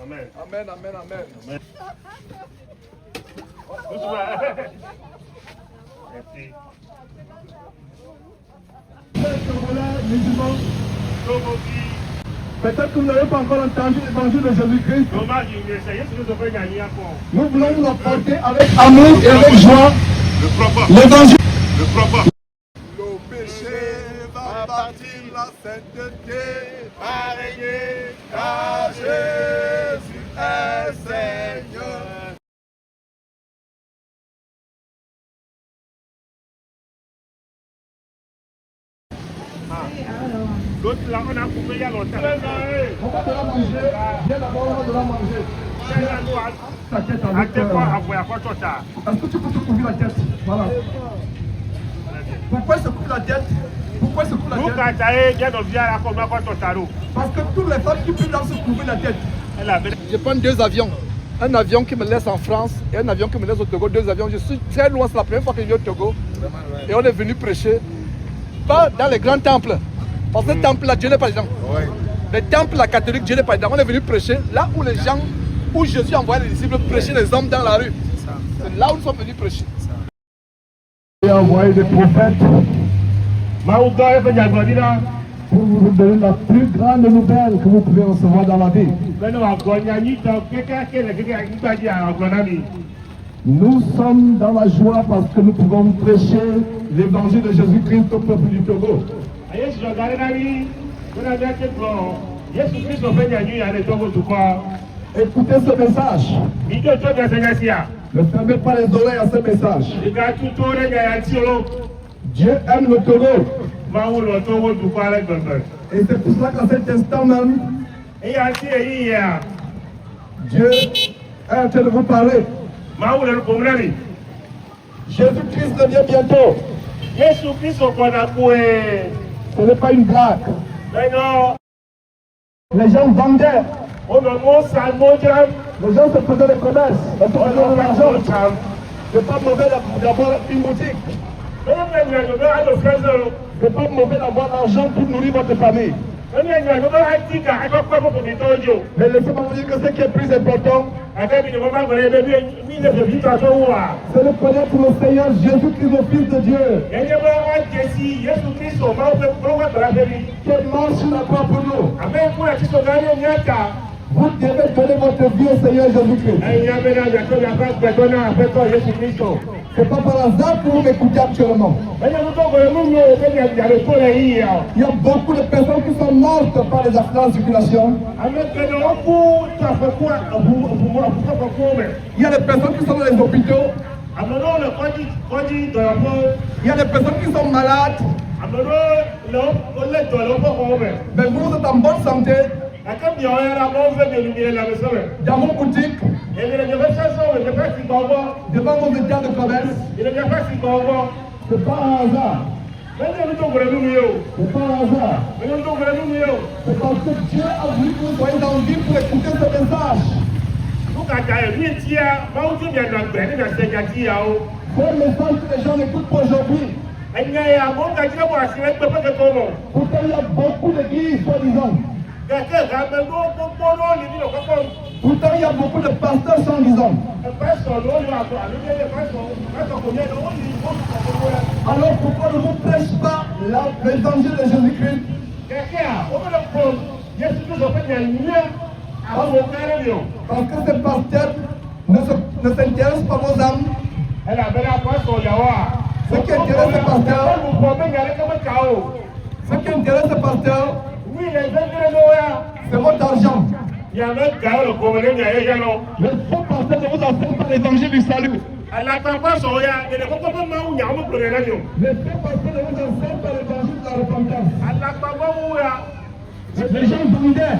Amen. Amen, amen, amen. Amen. Merci. Peut-être que vous n'avez pas encore entendu l'évangile de Jésus-Christ. Nous voulons vous apporter avec amour et avec joie l'évangile. Le péché va partir, la sainteté va régner, car Jésus est Seigneur. L'autre là, on a coupé il y a longtemps. On va te la manger, viens d'abord, on va te la manger. Est-ce que tu peux te couvrir la tête? Voilà. Pourquoi il se couvre la tête? Pourquoi il se couvre la tête? Parce que toutes les femmes qui prient doivent se couvrir la tête. Je prends deux avions. Un avion qui me laisse en France et un avion qui me laisse au Togo. Deux avions. Je suis très loin, c'est la première fois que je viens au Togo. Et on est venu prêcher. Pas dans les grands temples. Parce que ces temples-là, Dieu n'est pas dedans. Les temples, la catholique, Dieu n'est pas dedans. On est venu prêcher là où les gens, où Jésus envoyait les disciples prêcher les hommes dans la rue. C'est là où nous sommes venus prêcher. Il a envoyé des prophètes pour vous donner la plus grande nouvelle que vous pouvez recevoir dans la vie. Nous sommes dans la joie parce que nous pouvons prêcher l'évangile de Jésus-Christ au peuple du Togo. Écoutez ce message. Ne fermez pas les oreilles à ce message. Dieu aime le Togo. Et c'est pour ça qu'à cet instant même, Dieu est en train de vous parler. Jésus-Christ revient bientôt. Ce n'est pas une blague. Les gens vendaient. Les gens se faisaient des commerces. Ils se faisaient de l'argent. C'est pas mauvais d'avoir une boutique. C'est pas mauvais d'avoir l'argent pour nourrir votre famille. Mais laissez-moi vous dire que ce qui est plus important, c'est de connaître le Seigneur Jésus-Christ, le Fils de Dieu, qui est mort sur la croix pour nous. Vous devez donner votre vie au Seigneur Jésus-Christ. C'est pas par hasard que vous m'écoutez actuellement. Il y a beaucoup de personnes qui sont mortes par les accidents de circulation. Il y a des personnes qui sont dans les hôpitaux. Il y a des personnes qui sont malades. Mais vous êtes en bonne santé. Dans vos boutiques, devant vos états de commerce, c'est pas un hasard. C'est pas un hasard. C'est parce que Dieu a voulu que vous soyez en vie pour écouter ce message. C'est le message que les gens écoutent aujourd'hui. Pourtant, il y a beaucoup d'églises, soi-disant. Pourtant, il y a beaucoup de pasteurs sans disant. Alors pourquoi ne vous prêche pas l'évangile de Jésus-Christ? Parce que ces pasteurs ne s'intéressent pas aux âmes. Ce qui intéresse les pasteurs, c'est votre argent. Les faux pasteurs ne vous enseignent pas l'évangile du salut. Les faux pasteurs ne vous enseignent pas l'évangile de la repentance. Les gens vendaient.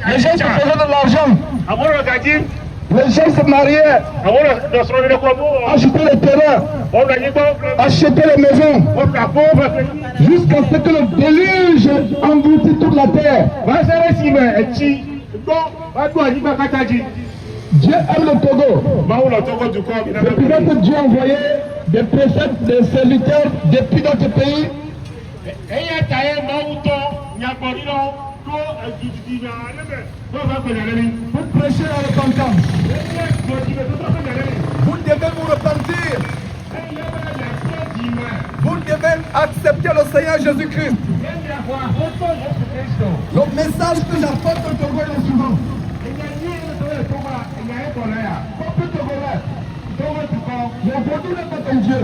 Les gens se faisaient de l'argent. Les gens se mariaient, achetaient les terrains, achetaient les maisons, jusqu'à ce que le déluge engloutisse toute la terre. Dieu aime le Togo. C'est pour que Dieu a envoyé des préceptes, des serviteurs depuis notre pays Vous prêchez la repentance. Vous devez vous repentir. Vous devez accepter le Seigneur Jésus-Christ. Le message que j'apporte au Togo est le suivant. Le vaudou n'est pas ton Dieu.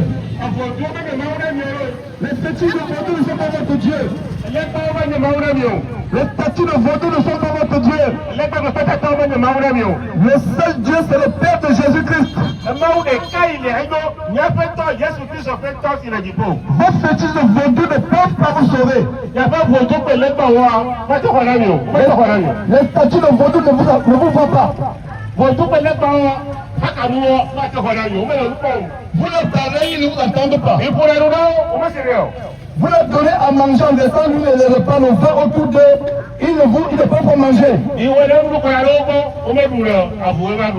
Les statues de vaudou ne sont pas votre Dieu. Les statues de vaudou ne sont pas votre Dieu. Le seul Dieu, c'est le Père de Jésus-Christ. Vos fétiches de vaudou ne peuvent pas vous sauver. Les statues de vaudou ne vous voient pas. Vous leur parlez, ils ne vous entendent pas. Vous leur donnez à manger en descendant, nous les repas, nos verres autour d'eux, ils ne peuvent pas manger.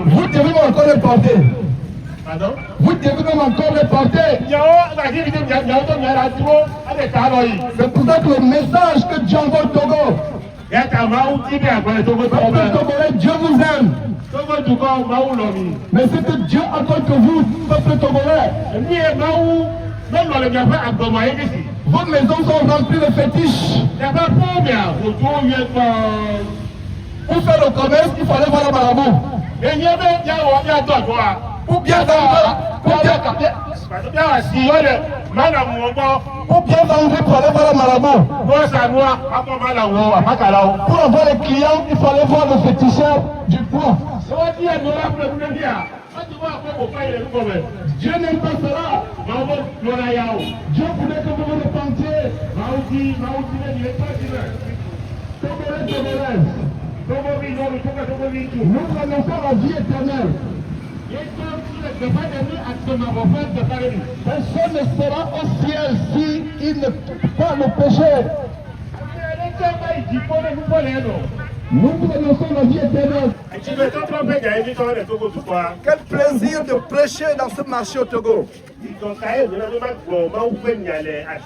Vous devez encore les porter. Pardon? Vous devez même encore les porter. C'est pour ça que le message que Dieu envoie au Togo, Togolais, Dieu vous aime. Mais c'est que Dieu attend que vous, peuple togolais. Vos maisons sont remplies de fétiches. Pour faire le commerce, il fallait voir la marabout. Ou bien vendre, pour bien vendre, il fallait voir la marabout. Pour avoir les clients, il fallait voir le féticheur du poids. Dieu n'aime pas cela. Dieu voulait que vous vous repentiez. Nous annonçons la vie éternelle. Personne ne sera au ciel s'il ne tue pas le péché. Nous vous annonçons la vie éternelle. Quel plaisir de prêcher dans ce marché au Togo.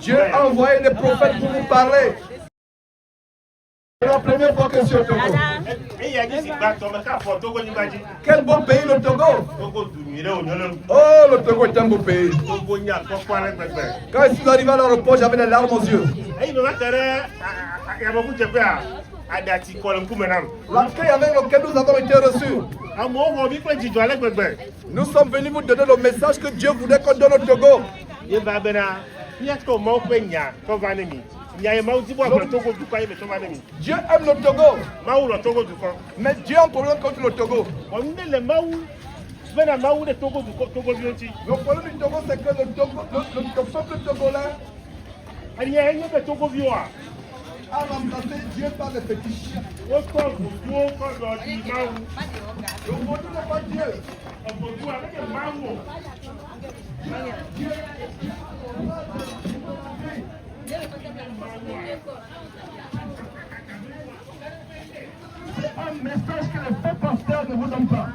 Dieu a envoyé des prophètes pour vous parler. C'est la première fois que je suis au Togo. Quel beau pays le Togo. Oh, le Togo est un beau pays. Quand je suis arrivé à l'aéroport, j'avais les larmes aux yeux. L'accueil avec lequel nous avons été reçus. Nous sommes venus vous donner le message que Dieu voulait qu'on donne au Togo. Dieu aime le Togo. Mais Dieu a un problème contre le Togo. Le problème du Togo, c'est que le peuple togolais a remplacé Dieu par les fétiches. Le vaudou n'est pas Dieu. C'est un message que les faux pasteurs ne vous donnent pas.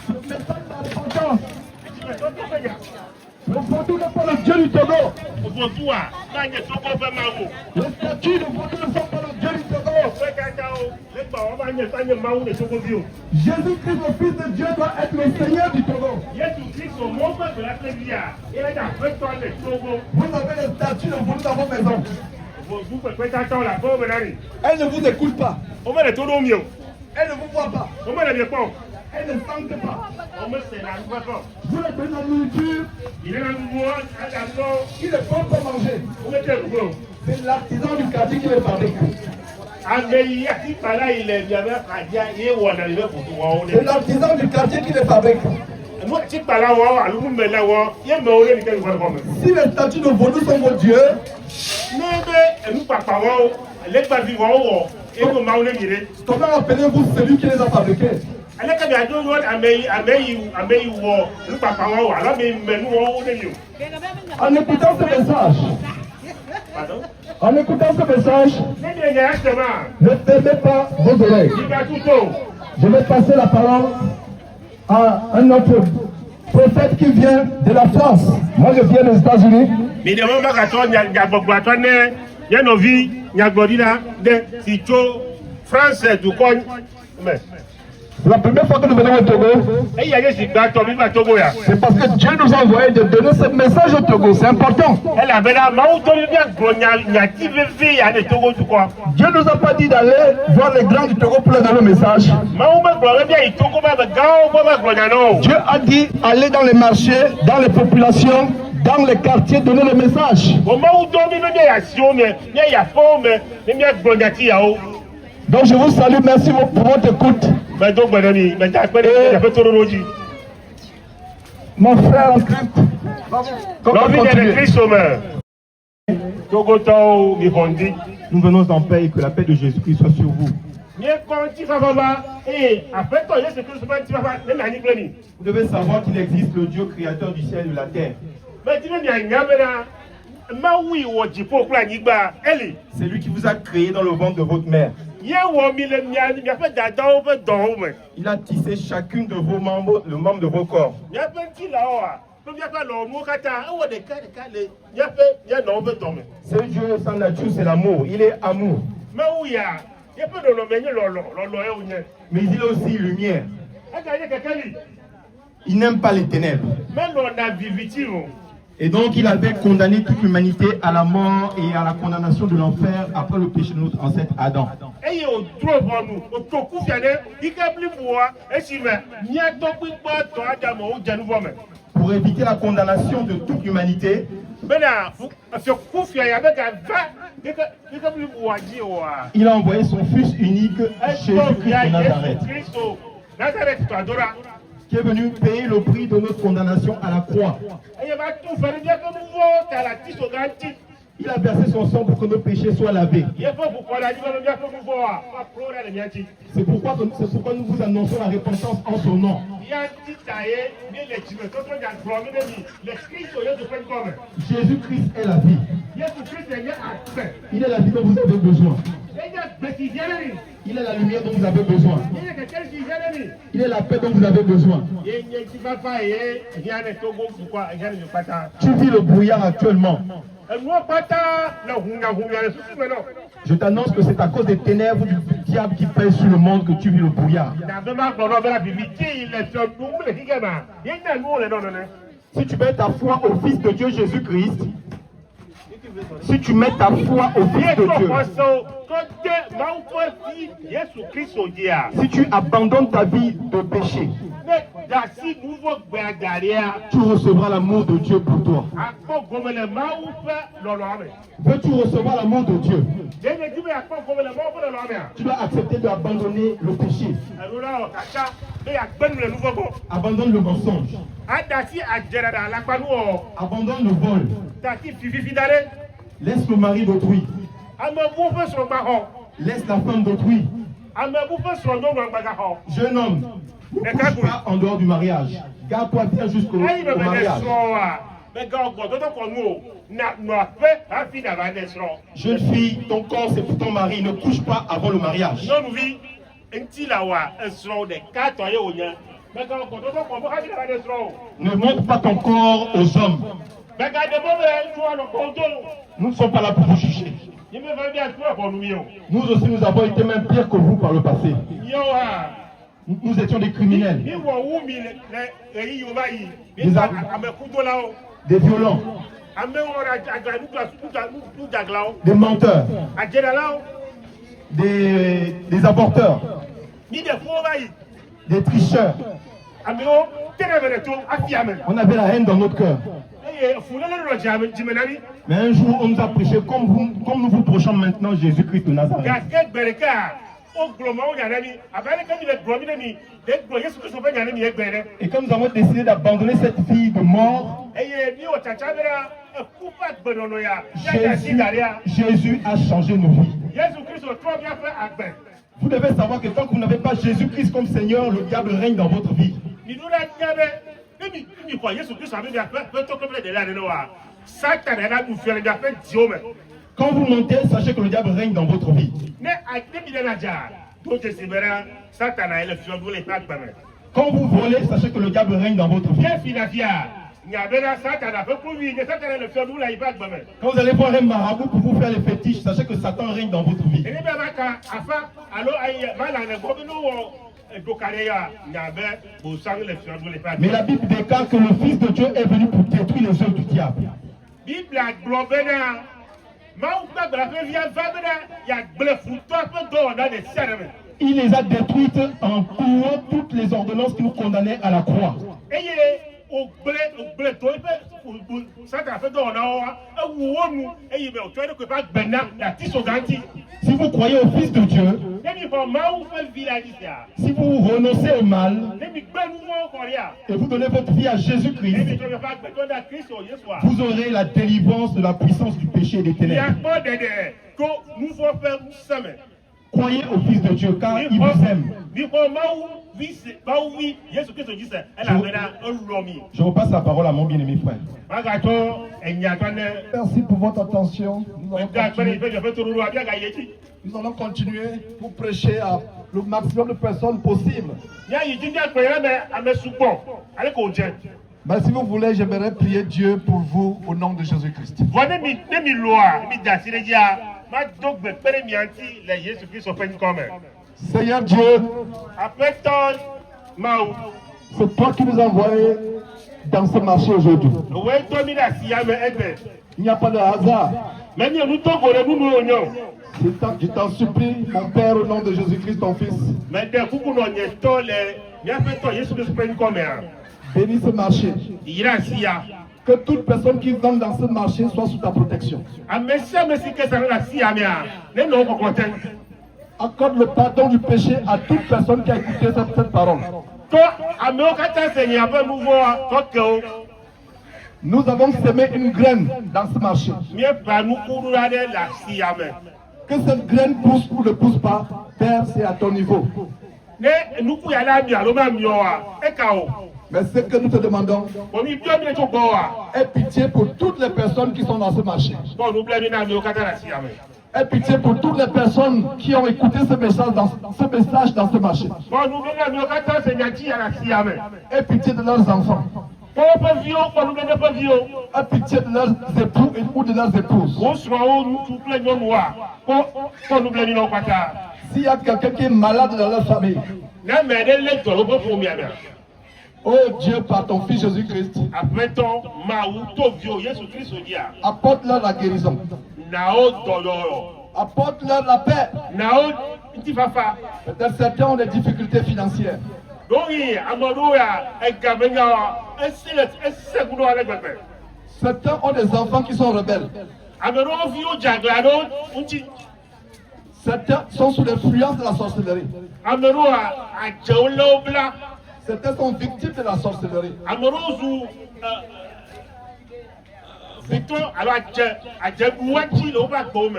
Le message de la repentance. Le vaudou n'est pas le Dieu du Togo. Les statues de vaudou ne sont pas le Dieu du Togo. Jésus-Christ, le Fils de Dieu, doit être le Seigneur du Togo. Vous avez les statues de vaudou dans vos maisons. Elle ne vous écoute pas. Elle ne vous voit pas. Elle ne sent pas. Vous leur donnez la nourriture. Il ne peut pas manger. C'est l'artisan du quartier qui les fabrique. C'est l'artisan du quartier qui les fabrique. Si les statues de vaudou sont vos dieux, comment appelez-vous celui qui les a fabriqués? En écoutant ce message, ne fermez pas vos oreilles. Je vais passer la parole à un autre prophète qui vient de la France. Moi, je viens des États-Unis. Mais de moment que il y a nos vies, il y a de Sito, France, du Cogne. La première fois que nous venons au Togo, c'est parce que Dieu nous a envoyé de donner ce message au Togo. C'est important. Dieu nous a pas dit d'aller voir les grands du Togo pour leur donner le message. Dieu a dit aller dans les marchés, dans les populations, dans les quartiers, donner le message. Donc je vous salue, merci pour votre écoute. Mon frère en Christ, nous venons en paix et que la paix de Jésus-Christ soit sur vous. Vous devez savoir qu'il existe le Dieu créateur du ciel et de la terre. C'est lui qui vous a créé dans le ventre de votre mère. Il a tissé chacune de vos membres, le membre de vos corps. Ce Dieu, sa nature, c'est l'amour. Il est amour. Mais il est aussi lumière. Il n'aime pas les ténèbres. Et donc il avait condamné toute l'humanité à la mort et à la condamnation de l'enfer après le péché de notre ancêtre Adam. Pour éviter la condamnation de toute l'humanité, il a envoyé son Fils unique, Jésus-Christ de Nazareth, qui est venu payer le prix de notre condamnation à la croix. Il a versé son sang pour que nos péchés soient lavés. C'est pourquoi nous vous annonçons la repentance en son nom. Jésus-Christ est la vie. Il est la vie dont vous avez besoin. Il est la lumière dont vous avez besoin. Il est la paix dont vous avez besoin. Tu vis le brouillard actuellement. Je t'annonce que c'est à cause des ténèbres du diable qui pèse sur le monde que tu vis le brouillard. Si tu mets ta foi au Fils de Dieu Jésus-Christ, si tu mets ta foi au Fils de Dieu, si tu abandonnes ta vie de péché, tu recevras l'amour de Dieu pour toi. Veux-tu recevoir l'amour de Dieu? Tu dois accepter d'abandonner le péché. Abandonne le mensonge. Abandonne le vol. Laisse le mari d'autrui. Laisse la femme d'autrui. Jeune homme, ne couche pas en dehors du mariage. Garde-toi bien jusqu'au mariage. Jeune fille, ton corps c'est pour ton mari. Ne couche pas avant le mariage. Ne montre pas ton corps aux hommes. Nous ne sommes pas là pour vous juger. Nous aussi, nous avons été même pires que vous par le passé. Nous étions des criminels, des violents, des menteurs, des avorteurs, des tricheurs. On avait la haine dans notre cœur. Mais un jour, on nous a prêché comme nous vous prêchons maintenant Jésus-Christ de Nazareth. Et comme nous avons décidé d'abandonner cette vie de mort, Jésus a changé nos vies. Vous devez savoir que tant que vous n'avez pas Jésus-Christ comme Seigneur, le diable règne dans votre vie. Quand vous mentez, sachez que le diable règne dans votre vie. Quand vous volez, sachez que le diable règne dans votre vie. Quand vous allez voir un marabout pour vous faire les fétiches, sachez que Satan règne dans votre vie. Mais la Bible déclare que le Fils de Dieu est venu pour détruire les œuvres du diable. Il les a détruites en courant toutes les ordonnances qui nous condamnaient à la croix. Si vous croyez au Fils de Dieu, si vous renoncez au mal et vous donnez votre vie à Jésus-Christ, vous aurez la délivrance de la puissance du péché et des ténèbres. Croyez au Fils de Dieu car il vous aime. Je repasse la parole à mon bien-aimé frère. Merci pour votre attention. Nous allons continuer pour prêcher à le maximum de personnes possible. Mais si vous voulez, j'aimerais prier Dieu pour vous au nom de Jésus-Christ. Seigneur Dieu, c'est toi qui nous as envoyés dans ce marché aujourd'hui. Il n'y a pas de hasard. Je t'en supplie, mon Père, au nom de Jésus-Christ, ton Fils. Bénis ce marché. Que toute personne qui vend dans ce marché soit sous ta protection. Accorde le pardon du péché à toute personne qui a écouté cette parole. Nous avons semé une graine dans ce marché. Que cette graine pousse ou ne pousse pas, Père, c'est à ton niveau. Mais ce que nous te demandons, aie pitié pour toutes les personnes qui sont dans ce marché. Aie pitié pour toutes les personnes qui ont écouté ce message dans ce marché. Aie pitié de leurs enfants. Aie pitié de leurs époux ou de leurs épouses. S'il y a quelqu'un qui est malade dans leur famille, oh Dieu, par ton Fils Jésus-Christ, apporte-leur la guérison. Apporte-leur la paix. Peut-être certains ont des difficultés financières. Certains ont des enfants qui sont rebelles. Certains sont sous l'influence de la sorcellerie. Certains sont victimes de la sorcellerie.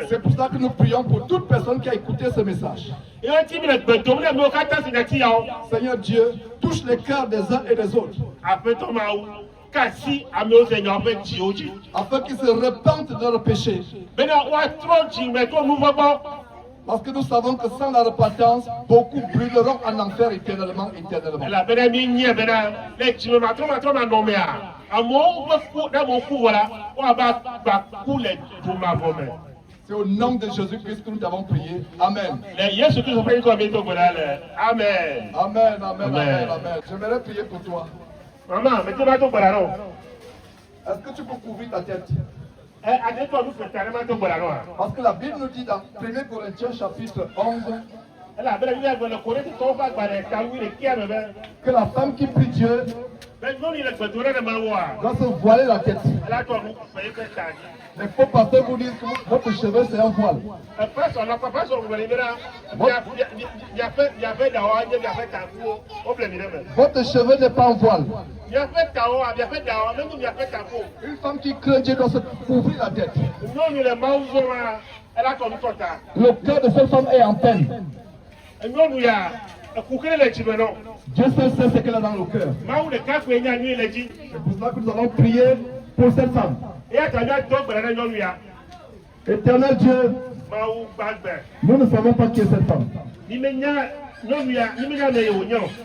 C'est pour ça que nous prions pour toute personne qui a écouté ce message. Seigneur Dieu, touche les cœurs des uns et des autres. Afin qu'ils se repentent de leurs péchés. Parce que nous savons que sans la repentance, beaucoup brûleront en enfer éternellement. C'est au nom de Jésus-Christ que nous avons prié. Amen. Amen. Amen, amen, amen, amen. J'aimerais prier pour toi. Est-ce que tu peux couvrir ta tête? Parce que la Bible nous dit dans 1 Corinthiens chapitre 11 que la femme qui prie Dieu doit se voiler la tête. Les faux pasteurs vous disent que votre cheveu c'est un voile. Votre cheveu n'est pas un voile. Une femme qui craint Dieu doit se couvrir la tête. Le cœur de cette femme est en peine. Dieu seul sait ce qu'elle a dans le cœur. C'est pour cela que nous allons prier pour cette femme. Éternel Dieu, nous ne savons pas qui est cette femme.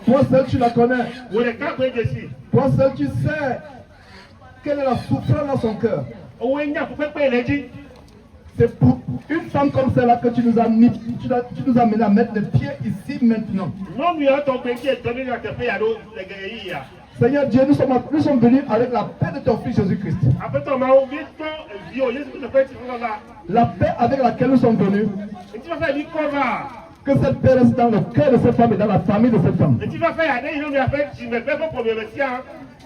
Toi seul tu la connais. Toi seul tu sais quelle est la souffrance dans son cœur. C'est pour une femme comme celle-là que tu nous as mis, tu nous as mené à mettre les pieds ici maintenant. Seigneur Dieu, nous sommes venus avec la paix de ton Fils Jésus-Christ. La paix avec laquelle nous sommes venus. Que cette paix reste dans le cœur de cette femme et dans la famille de cette femme.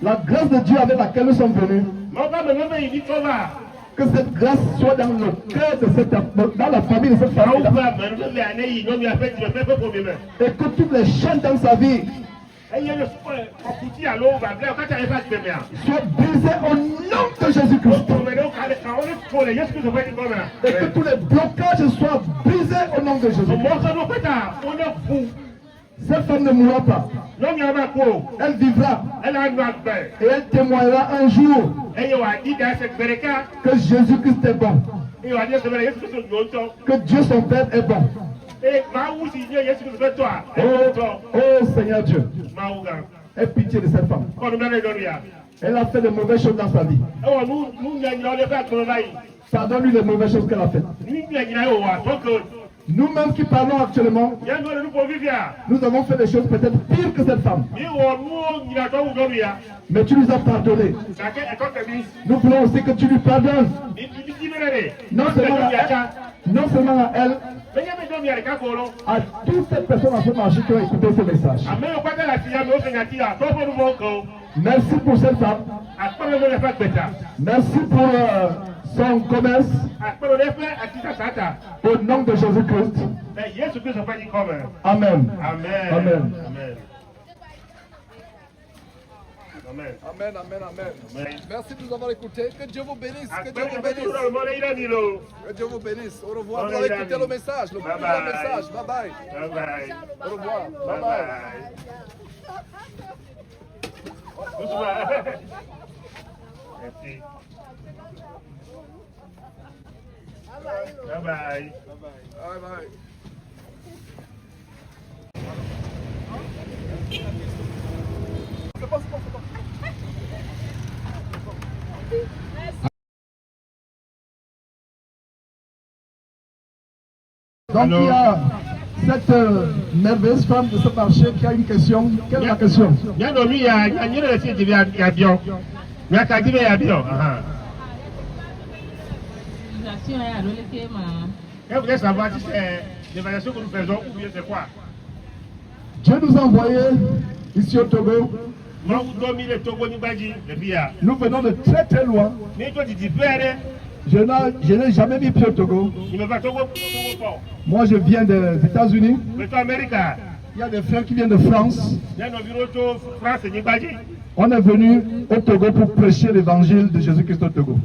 La grâce de Dieu avec laquelle nous sommes venus. Que cette grâce soit dans le cœur de cette femme, dans la famille de cette famille. Et que toutes les chaînes dans sa vie soient brisées au nom de Jésus-Christ. Et que tous les blocages soient brisés au nom de Jésus. Cette femme ne mourra pas. Elle vivra. Et elle témoignera un jour que Jésus-Christ est bon. Que Dieu son Père est bon. Oh Seigneur Dieu, aie pitié de cette femme. Elle a fait de mauvaises choses dans sa vie. Pardonne-lui les mauvaises choses qu'elle a faites. Nous-mêmes qui parlons actuellement, nous avons fait des choses peut-être pires que cette femme. Mais tu nous as pardonné. Nous voulons aussi que tu lui pardonnes. Non seulement à elle, à toutes ces personnes en ce marché qui ont écouté ce message. Merci pour cette femme. Merci pour son commerce. Au nom de Jésus-Christ. Amen. Amen. Amen, amen, amen. Merci de nous avoir écoutés. Que Dieu vous bénisse. Que Dieu vous bénisse. Que Dieu vous bénisse. Au revoir. Vous avez écouté le message. Le message. Bye bye. Bye bye. Au revoir. Bye bye. Merci. Bye bye. Bye bye. Donc il y a cette merveilleuse femme de ce marché qui a une question. Quelle est la question? Elle voudrait savoir si c'est l'évaluation que nous faisons ou bien c'est quoi. Dieu nous a envoyés ici au Togo. Nous venons de très très loin. Je n'ai jamais mis pied au Togo. Moi je viens des États-Unis. Il y a des frères qui viennent de France. On est venu au Togo pour prêcher l'évangile de Jésus-Christ au Togo.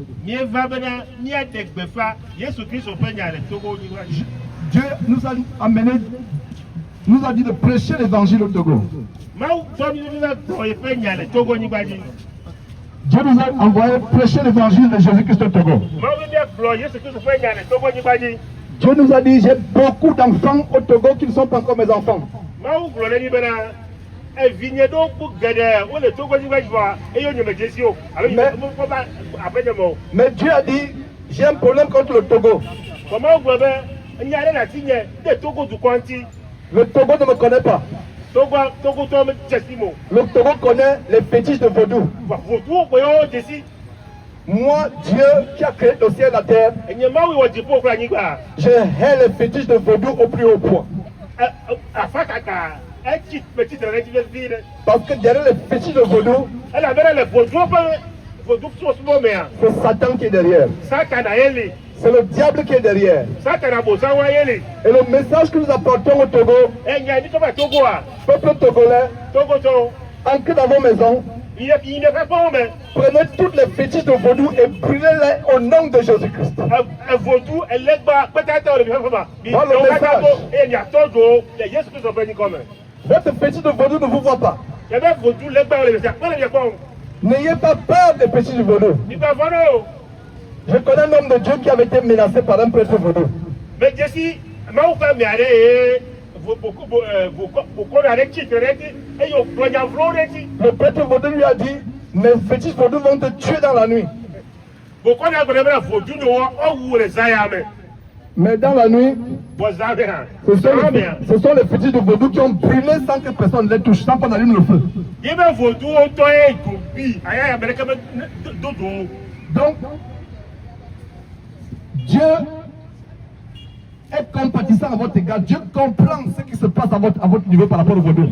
Dieu nous a amené, nous a dit de prêcher l'évangile au Togo. Dieu nous a envoyé prêcher l'évangile de Jésus-Christ au Togo. Dieu nous a dit, j'ai beaucoup d'enfants au Togo qui ne sont pas encore mes enfants. Mais Dieu a dit, j'ai un problème contre le Togo. Le Togo ne me connaît pas. Le Togo connaît les fétiches de vaudou. Moi, Dieu qui a créé le ciel et la terre, je hais les fétiches de vaudou au plus haut point. Parce que derrière les fétiches de vaudou, c'est Satan qui est derrière. C'est le diable qui est derrière. Et le message que nous apportons au Togo, peuple togolais, ancré dans vos maisons, prenez toutes les fétiches de vaudou et brûlez-les au nom de Jésus-Christ. Votre fétiche de vaudou ne vous voit pas. N'ayez pas peur des fétiches de vaudou. Je connais un homme de Dieu qui avait été menacé par un prêtre vaudou. Le prêtre vaudou lui a dit, mes fétiches vaudous vont te tuer dans la nuit. Mais dans la nuit, ce sont les fétiches de vaudou qui ont brûlé sans que personne ne les touche, sans qu'on allume le feu. Donc, Dieu est compatissant à votre égard. Dieu comprend ce qui se passe à votre niveau par rapport au vaudou.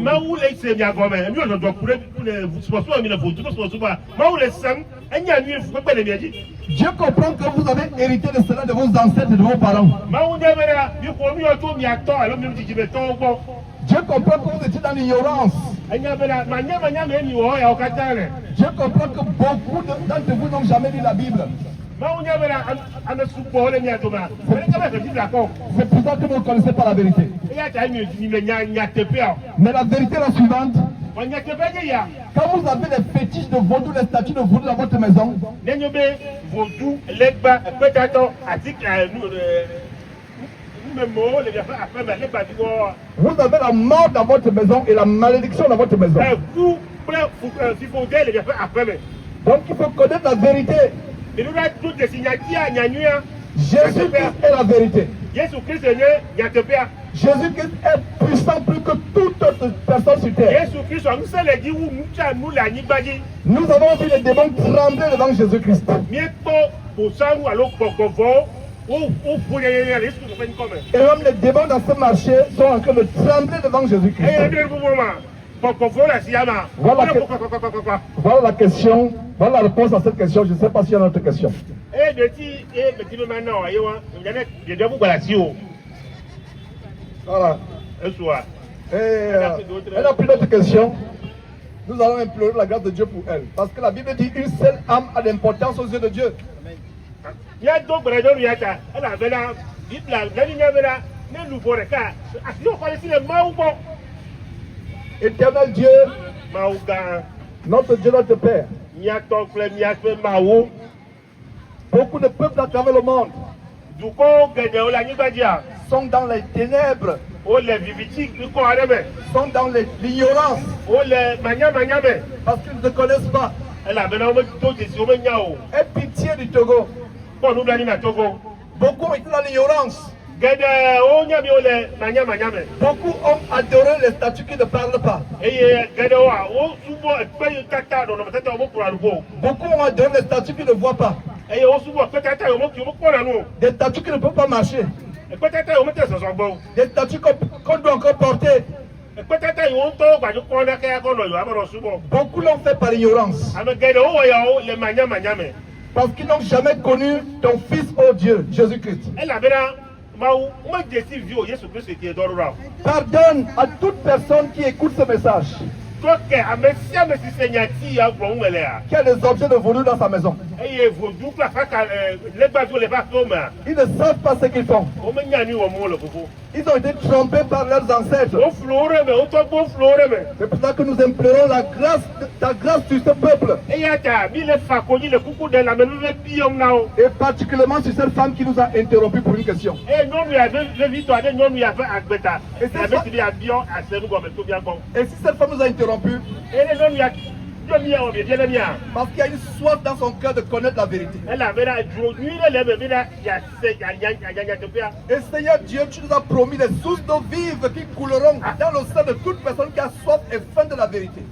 Dieu comprend que vous avez hérité de cela de vos ancêtres et de vos parents. Dieu comprend que vous étiez dans l'ignorance. Dieu comprend que beaucoup d'entre vous n'ont jamais lu la Bible. C'est pour ça que vous ne connaissez pas la vérité. Mais la vérité est la suivante. Quand vous avez les fétiches de vaudou, les statues de vaudou dans votre maison, vous avez la mort dans votre maison et la malédiction dans votre maison. Donc il faut connaître la vérité. Jésus-Christ est la vérité. Jésus-Christ est puissant plus que toute autre personne sur terre. Nous avons vu les démons trembler devant Jésus-Christ. Et même les démons dans ce marché sont en train de trembler devant Jésus-Christ. Voilà la question, voilà la réponse à cette question. Je ne sais pas s'il y a une autre question. Voilà. Elle n'a plus d'autres questions. Nous allons implorer la grâce de Dieu pour elle. Parce que la Bible dit une seule âme a l'importance aux yeux de Dieu. Éternel Dieu, notre Dieu, notre Père, beaucoup de peuples à travers le monde sont dans les ténèbres, sont dans l'ignorance, parce qu'ils ne connaissent pas. Aie pitié du Togo. Beaucoup ont été dans l'ignorance. Beaucoup ont adoré les statues qui ne parlent pas. Beaucoup ont adoré les statues qui ne voient pas. Des statues qui ne peuvent pas marcher. Des statues qu'on doit encore porter. Beaucoup l'ont fait par ignorance. Parce qu'ils n'ont jamais connu ton Fils, oh Dieu, Jésus-Christ. Pardonne à toute personne qui écoute ce message, qui a des objets de vaudou dans sa maison. Ils ne savent pas ce qu'ils font. Ils ont été trompés par leurs ancêtres. C'est pour ça que nous implorons ta grâce sur ce peuple. Et particulièrement sur cette femme qui nous a interrompu pour une question. Et si cette femme nous a interrompu, parce qu'il y a une soif dans son cœur de connaître la vérité. Et Seigneur Dieu, tu nous as promis des sources d'eau vive qui couleront dans le sein de toute personne qui a soif et faim de la vérité.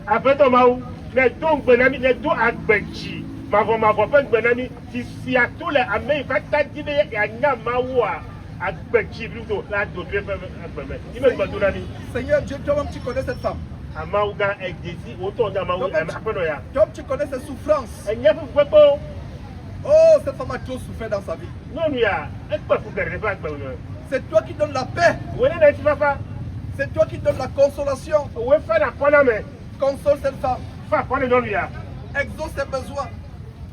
Seigneur Dieu, toi-même tu connais cette femme. Toi tu connais ses souffrances. Oh, cette femme a trop souffert dans sa vie. C'est toi qui donnes la paix. C'est toi qui donnes la consolation. Console cette femme. Exauce ses besoins.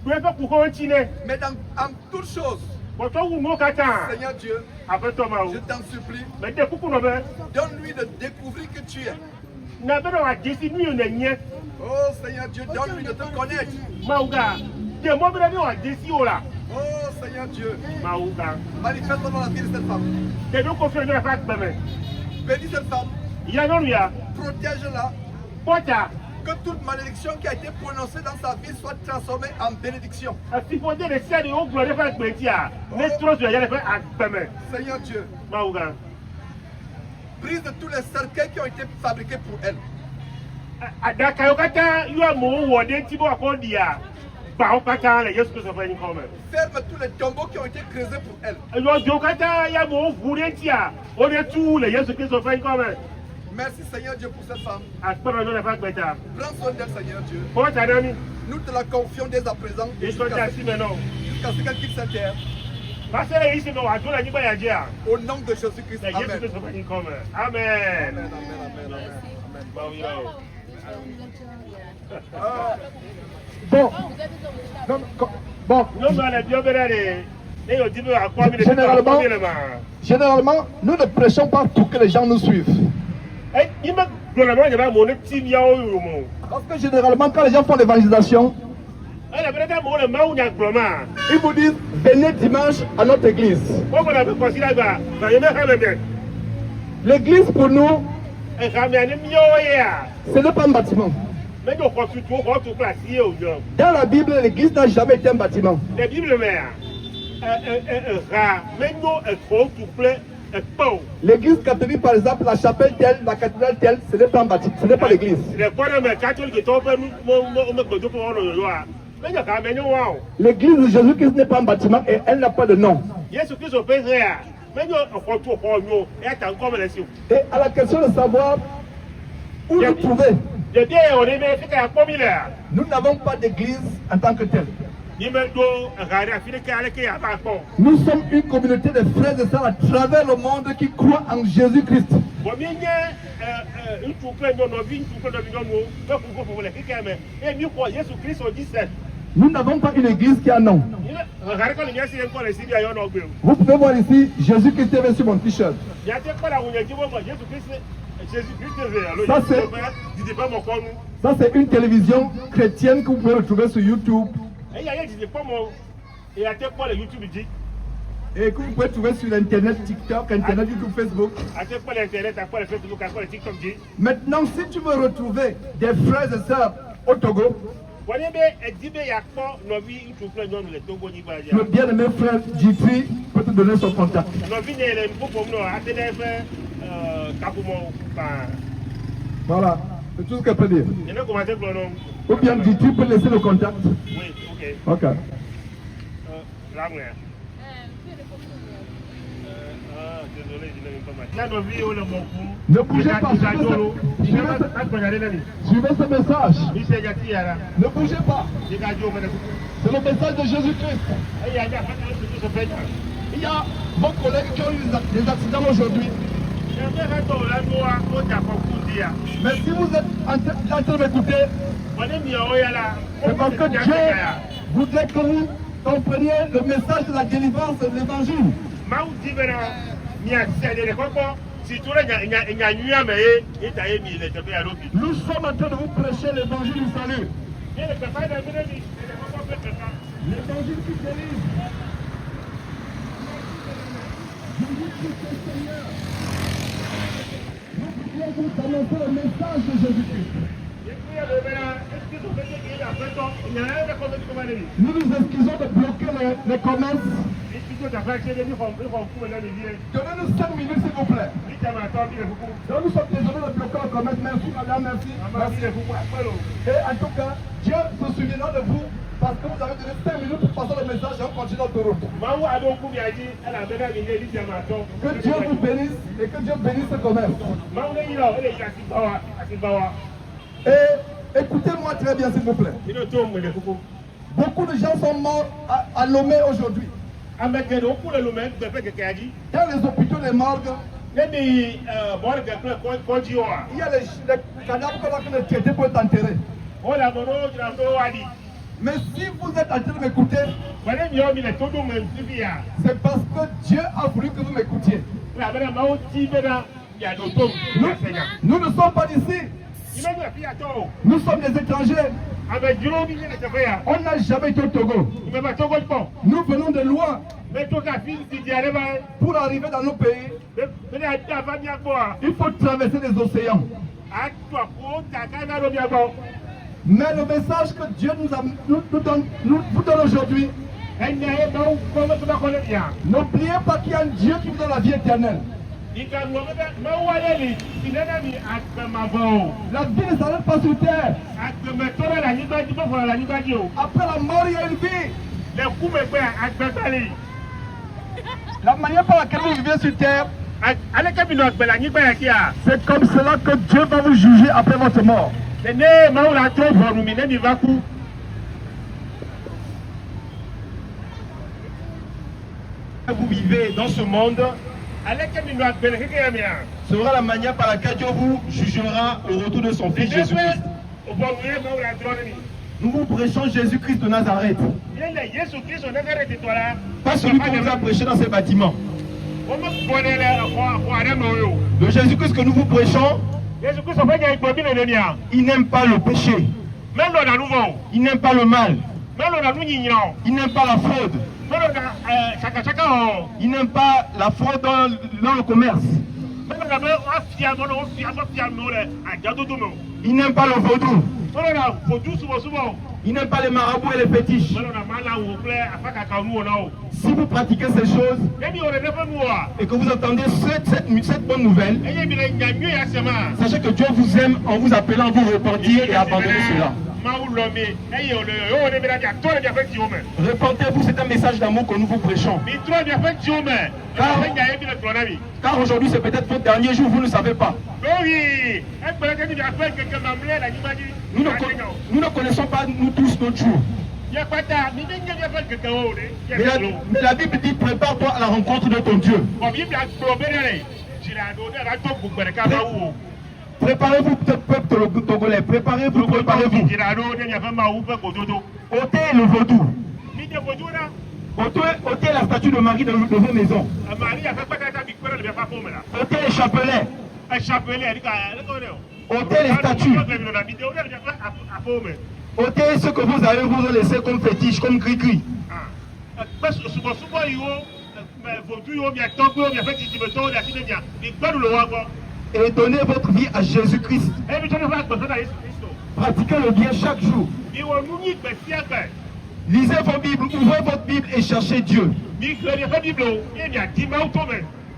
Mais en toutes choses, Seigneur Dieu, je t'en supplie, donne-lui de découvrir que tu es. Oh Seigneur Dieu, donne-lui de te connaître. Oh Seigneur Dieu, manifeste dans la vie de cette femme. Bénis cette femme. Protège-la. Que toute malédiction qui a été prononcée dans sa vie soit transformée en bénédiction. Seigneur Dieu, brise de tous les cercueils qui ont été fabriqués pour elle. Ferme tous les tombeaux qui ont été creusés pour elle. Merci Seigneur Dieu pour cette femme. Prends soin d'elle Seigneur Dieu. Nous te la confions dès à présent jusqu'à ce qu'elle quitte cette terre. Au nom de Jésus-Christ. Amen. Amen. Généralement, nous ne prêchons pas pour que les gens nous suivent. Parce que généralement, quand les gens font l'évangélisation, ils vous disent, venez dimanche à notre église. L'église pour nous, ce n'est pas un bâtiment. Dans la Bible, l'église n'a jamais été un bâtiment. L'église catholique, par exemple, la chapelle telle, la cathédrale telle, ce n'est pas un bâtiment, ce n'est pas l'église. L'église de Jésus-Christ n'est pas un bâtiment et elle n'a pas de nom. Et à la question de savoir où nous trouver, nous n'avons pas d'église en tant que telle. Nous sommes une communauté de frères et sœurs à travers le monde qui croient en Jésus-Christ. Nous n'avons pas une église qui a un nom. Vous pouvez voir ici, Jésus-Christ est sur mon t-shirt. Ça c'est une télévision chrétienne que vous pouvez retrouver sur YouTube. Et que vous pouvez trouver sur Internet, TikTok, Internet, YouTube, Facebook. Maintenant, si tu veux retrouver des frères et sœurs au Togo, le bien-aimé frère Jitri peut te donner son contact. Voilà, c'est tout ce qu'elle peut dire. Ou bien Jitri peut laisser le contact. Oui, ok. Ok. Désolé, je n'ai pas mal. Ne bougez pas, suivez ce message. Ne bougez pas. C'est le message de Jésus-Christ. Il y a vos collègues qui ont eu des accidents aujourd'hui. Mais si vous êtes en train de m'écouter, c'est parce que Dieu voudrait que vous compreniez le message de la délivrance de l'évangile. Nous sommes en train de vous prêcher l'évangile du salut. L'évangile qui délivre. Nous voulons vous annoncer le message de Jésus-Christ. Nous nous excusons de bloquer les commerces. Donnez-nous 5 minutes s'il vous plaît. Donc nous sommes désolés de bloquer le commerce. Merci madame, merci. Et en tout cas, Dieu se souviendra de vous parce que vous avez donné 5 minutes pour passer le message et on continue notre route. Que Dieu vous bénisse et que Dieu bénisse ce commerce. Et écoutez-moi très bien s'il vous plaît. Beaucoup de gens sont morts à Lomé aujourd'hui. Dans les hôpitaux, les morgues, il y a les cadavres qu'on a traités pour être enterrés. Mais si vous êtes en train de m'écouter, c'est parce que Dieu a voulu que vous m'écoutiez. Nous ne sommes pas d'ici. Nous sommes des étrangers. On n'a jamais été au Togo. Nous venons de loin pour arriver dans nos pays. Il faut traverser les océans. Mais le message que Dieu nous vous donne aujourd'hui, n'oubliez pas qu'il y a un Dieu qui vous donne la vie éternelle. La vie ne s'arrête pas sur terre. Après la mort, il y a une vie. La manière par laquelle vous vivez sur terre, c'est comme cela que Dieu va vous juger après votre mort. Vous vivez dans ce monde sera la manière par laquelle Dieu vous jugera au retour de son Fils Jésus-Christ. Nous vous prêchons Jésus-Christ de Nazareth. Pas celui qu'on nous a prêché dans ces bâtiments. Le Jésus-Christ que nous vous prêchons, il n'aime pas le péché. Il n'aime pas le mal. Il n'aime pas la fraude. Il n'aime pas la fraude dans le commerce. Il n'aime pas le vaudou. Il n'aime pas les marabouts et les fétiches. Si vous pratiquez ces choses et que vous entendez cette bonne nouvelle, sachez que Dieu vous aime en vous appelant à vous repentir et abandonner cela. Repentez-vous, c'est un message d'amour que nous vous prêchons. Car aujourd'hui c'est peut-être votre dernier jour, vous ne savez pas. Nous ne connaissons pas nous tous notre jour. Mais la Bible dit prépare-toi à la rencontre de ton Dieu. Préparez-vous, peuple togolais, préparez-vous. Ôtez le vaudou. Ôtez la statue de Marie de vos maisons. Ôtez les chapelets. Ôtez les statues. Ôtez ce que vous avez vous laissé comme fétiche, comme gris-gris. Et donnez votre vie à Jésus-Christ. Pratiquez le bien chaque jour. Lisez vos Bibles, ouvrez votre Bible et cherchez Dieu.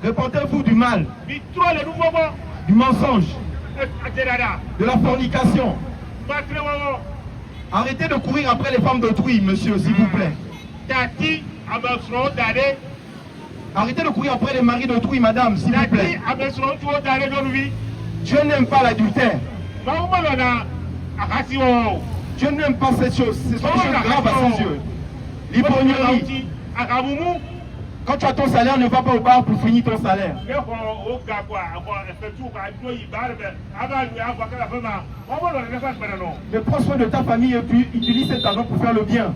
Répentez-vous du mal, du mensonge, de la fornication. Arrêtez de courir après les femmes d'autrui, monsieur, s'il vous plaît. Arrêtez de courir après les maris d'autrui, madame, s'il vous plaît. Dieu n'aime pas l'adultère. Dieu n'aime pas cette chose. Ce sont des choses graves à ses yeux. L'ivrognerie. Quand tu as ton salaire, ne va pas au bar pour finir ton salaire. Mais prends soin de ta famille et puis utilise cet argent pour faire le bien.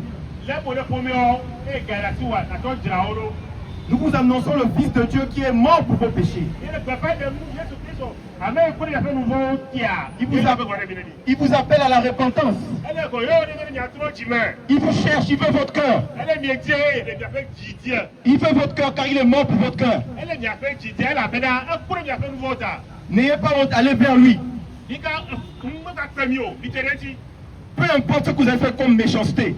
Nous vous annonçons le Fils de Dieu qui est mort pour vos péchés. Il vous appelle à la repentance. Il vous cherche, il veut votre cœur. Il veut votre cœur car il est mort pour votre cœur. N'ayez pas honte, allez vers lui. Peu importe ce que vous avez fait comme méchanceté.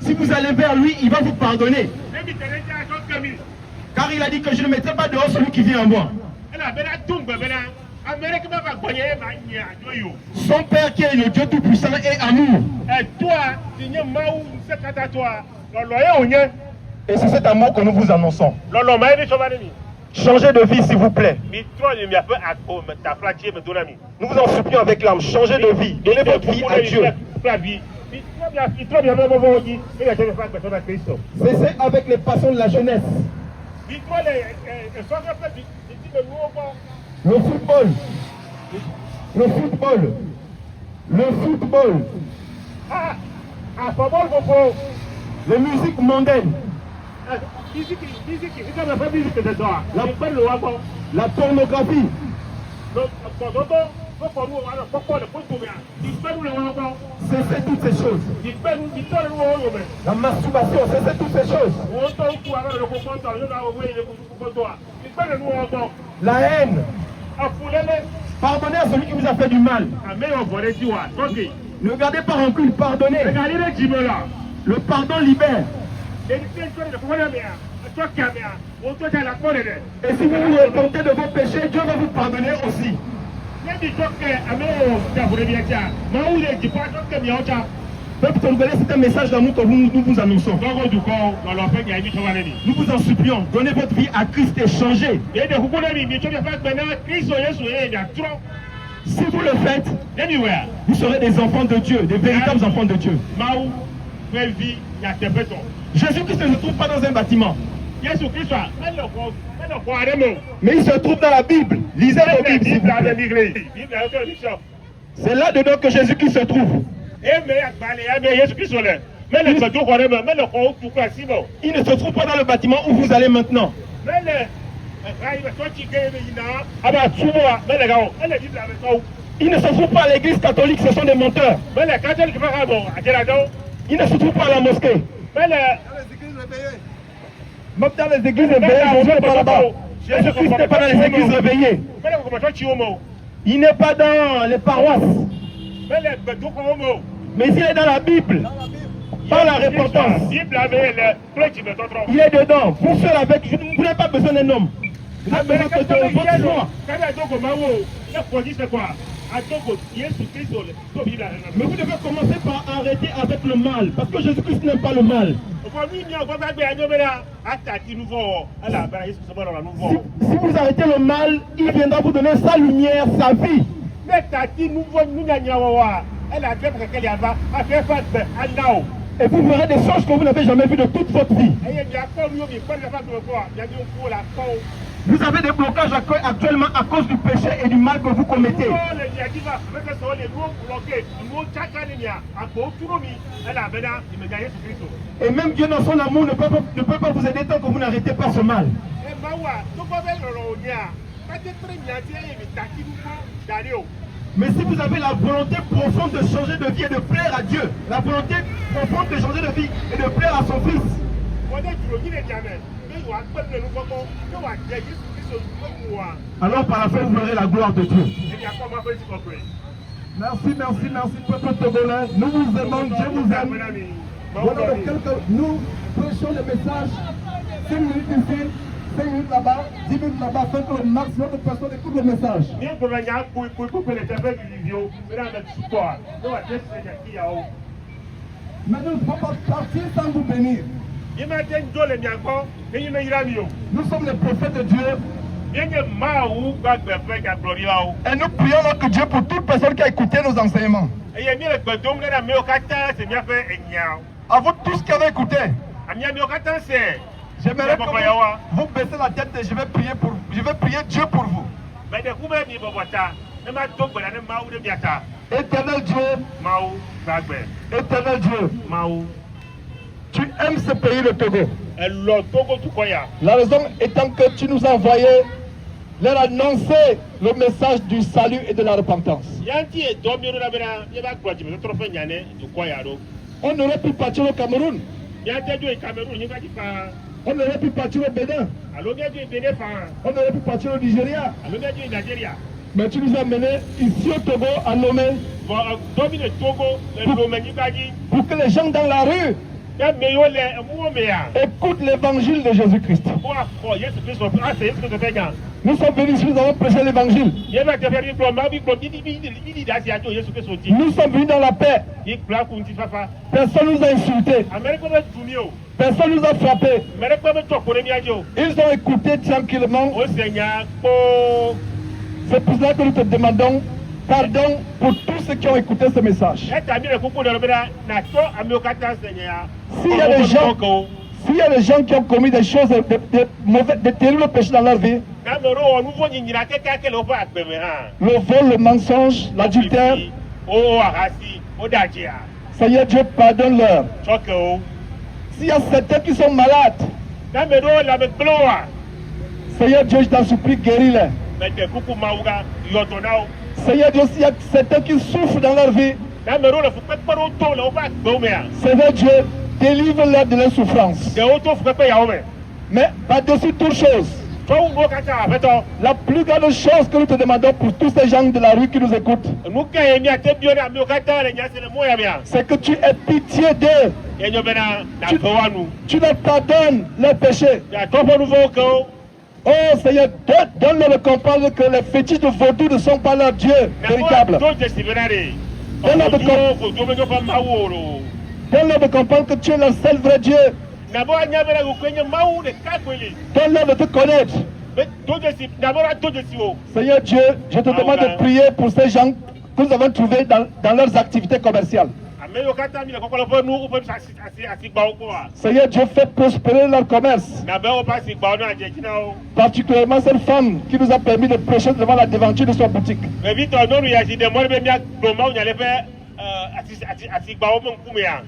Si vous allez vers lui, il va vous pardonner. Car il a dit que je ne mettrai pas dehors celui qui vient à moi. Son Père qui est le Dieu Tout-Puissant est amour. Et c'est cet amour que nous vous annonçons. Changez de vie, s'il vous plaît. Nous vous en supplions avec l'âme. Changez de vie. Donnez votre vie à Dieu. Cessez avec les passions de la jeunesse. Le football. Le football. Le football. Les musiques mondaines. La pornographie. Cessez toutes ces choses. La masturbation, cessez toutes ces choses. La haine. Pardonnez à celui qui vous a fait du mal. Ne gardez pas rancune, pardonnez. Le pardon libère. Et si vous vous repentez de vos péchés, Dieu va vous pardonner aussi. Peuple togolais, c'est un message d'amour que nous vous annonçons. Nous vous en supplions, donnez votre vie à Christ et changez. Si vous le faites, vous serez des enfants de Dieu, des véritables enfants de Dieu. Jésus-Christ ne se trouve pas dans un bâtiment. Mais il se trouve dans la Bible. Lisez vos Bibles, s'il vous plaît. C'est là-dedans que Jésus-Christ se trouve. Il ne se trouve pas dans le bâtiment où vous allez maintenant. Il ne se trouve pas à l'église catholique, ce sont des menteurs. Il ne se trouve pas à la mosquée. Même dans les églises réveillées, je ne pas là-bas. Jésus-Christ n'est pas dans les églises réveillées. Il n'est pas dans les paroisses. Mais il est dans la Bible. Par la repentance. Il est dedans. Vous seul avec. Vous n'avez pas besoin d'un homme. Vous avez besoin que de votre foi. Mais vous devez commencer par arrêter avec le mal. Parce que Jésus-Christ n'aime pas le mal. Si vous arrêtez le mal, il viendra vous donner sa lumière, sa vie. Et vous verrez des choses que vous n'avez jamais vues de toute votre vie. Vous avez des blocages actuellement à cause du péché et du mal que vous commettez. Et même Dieu dans son amour ne peut pas vous aider tant que vous n'arrêtez pas ce mal. Mais si vous avez la volonté profonde de changer de vie et de plaire à Dieu, la volonté profonde de changer de vie et de plaire à son Fils, alors par la fin vous verrez la gloire de Dieu. Merci, peuple togolais. Nous vous aimons, Dieu vous aime. Voilà nous prêchons le message 5 minutes ici, 5 minutes là-bas, 10 minutes là-bas, afin que le maximum de personnes écoutent le message. Mais nous ne pouvons pas partir sans vous bénir. Nous sommes les prophètes de Dieu. Et nous prions que Dieu pour toute personne qui a écouté nos enseignements. À vous tous qui avez écouté, j'aimerais que vous baissez la tête et je vais prier Dieu pour vous. Éternel Dieu, tu aimes ce pays, le Togo. La raison étant que tu nous as envoyé leur annoncer le message du salut et de la repentance. On aurait pu partir au Cameroun. On aurait pu partir au Bénin. On aurait pu partir au Nigeria. Mais tu nous as menés ici au Togo à Lomé pour que les gens dans la rue écoutent l'évangile de Jésus-Christ. Nous sommes venus ici, nous avons prêché l'évangile. Nous sommes venus dans la paix. Personne ne nous a insultés. Personne ne nous a frappés. Ils ont écouté tranquillement. C'est pour cela que nous te demandons pardon pour tous ceux qui ont écouté ce message. S'il y a des gens qui ont commis des choses, de terribles péchés dans leur vie, le vol, le mensonge, l'adultère, Seigneur Dieu, pardonne-leur. S'il y a certains qui sont malades, Seigneur Dieu, je t'en supplie, guéris-les. Seigneur Dieu, s'il y a certains qui souffrent dans leur vie, Seigneur Dieu, délivre-les de leur souffrance. Mais par-dessus toute chose, La plus grande chose que nous te demandons pour tous ces gens de la rue qui nous écoutent, c'est que tu aies pitié d'eux. Tu leur pardonnes leurs péchés. Oh Seigneur, donne-leur de comprendre que les fétiches de vaudou ne sont pas leur Dieu véritable. Donne-leur de comprendre que tu es le seul vrai Dieu. Donne-leur de te connaître. Seigneur Dieu, je te demande de prier pour ces gens que nous avons trouvés dans leurs activités commerciales. Seigneur Dieu, fais prospérer leur commerce. Particulièrement cette femme qui nous a permis de prêcher devant la devanture de son boutique.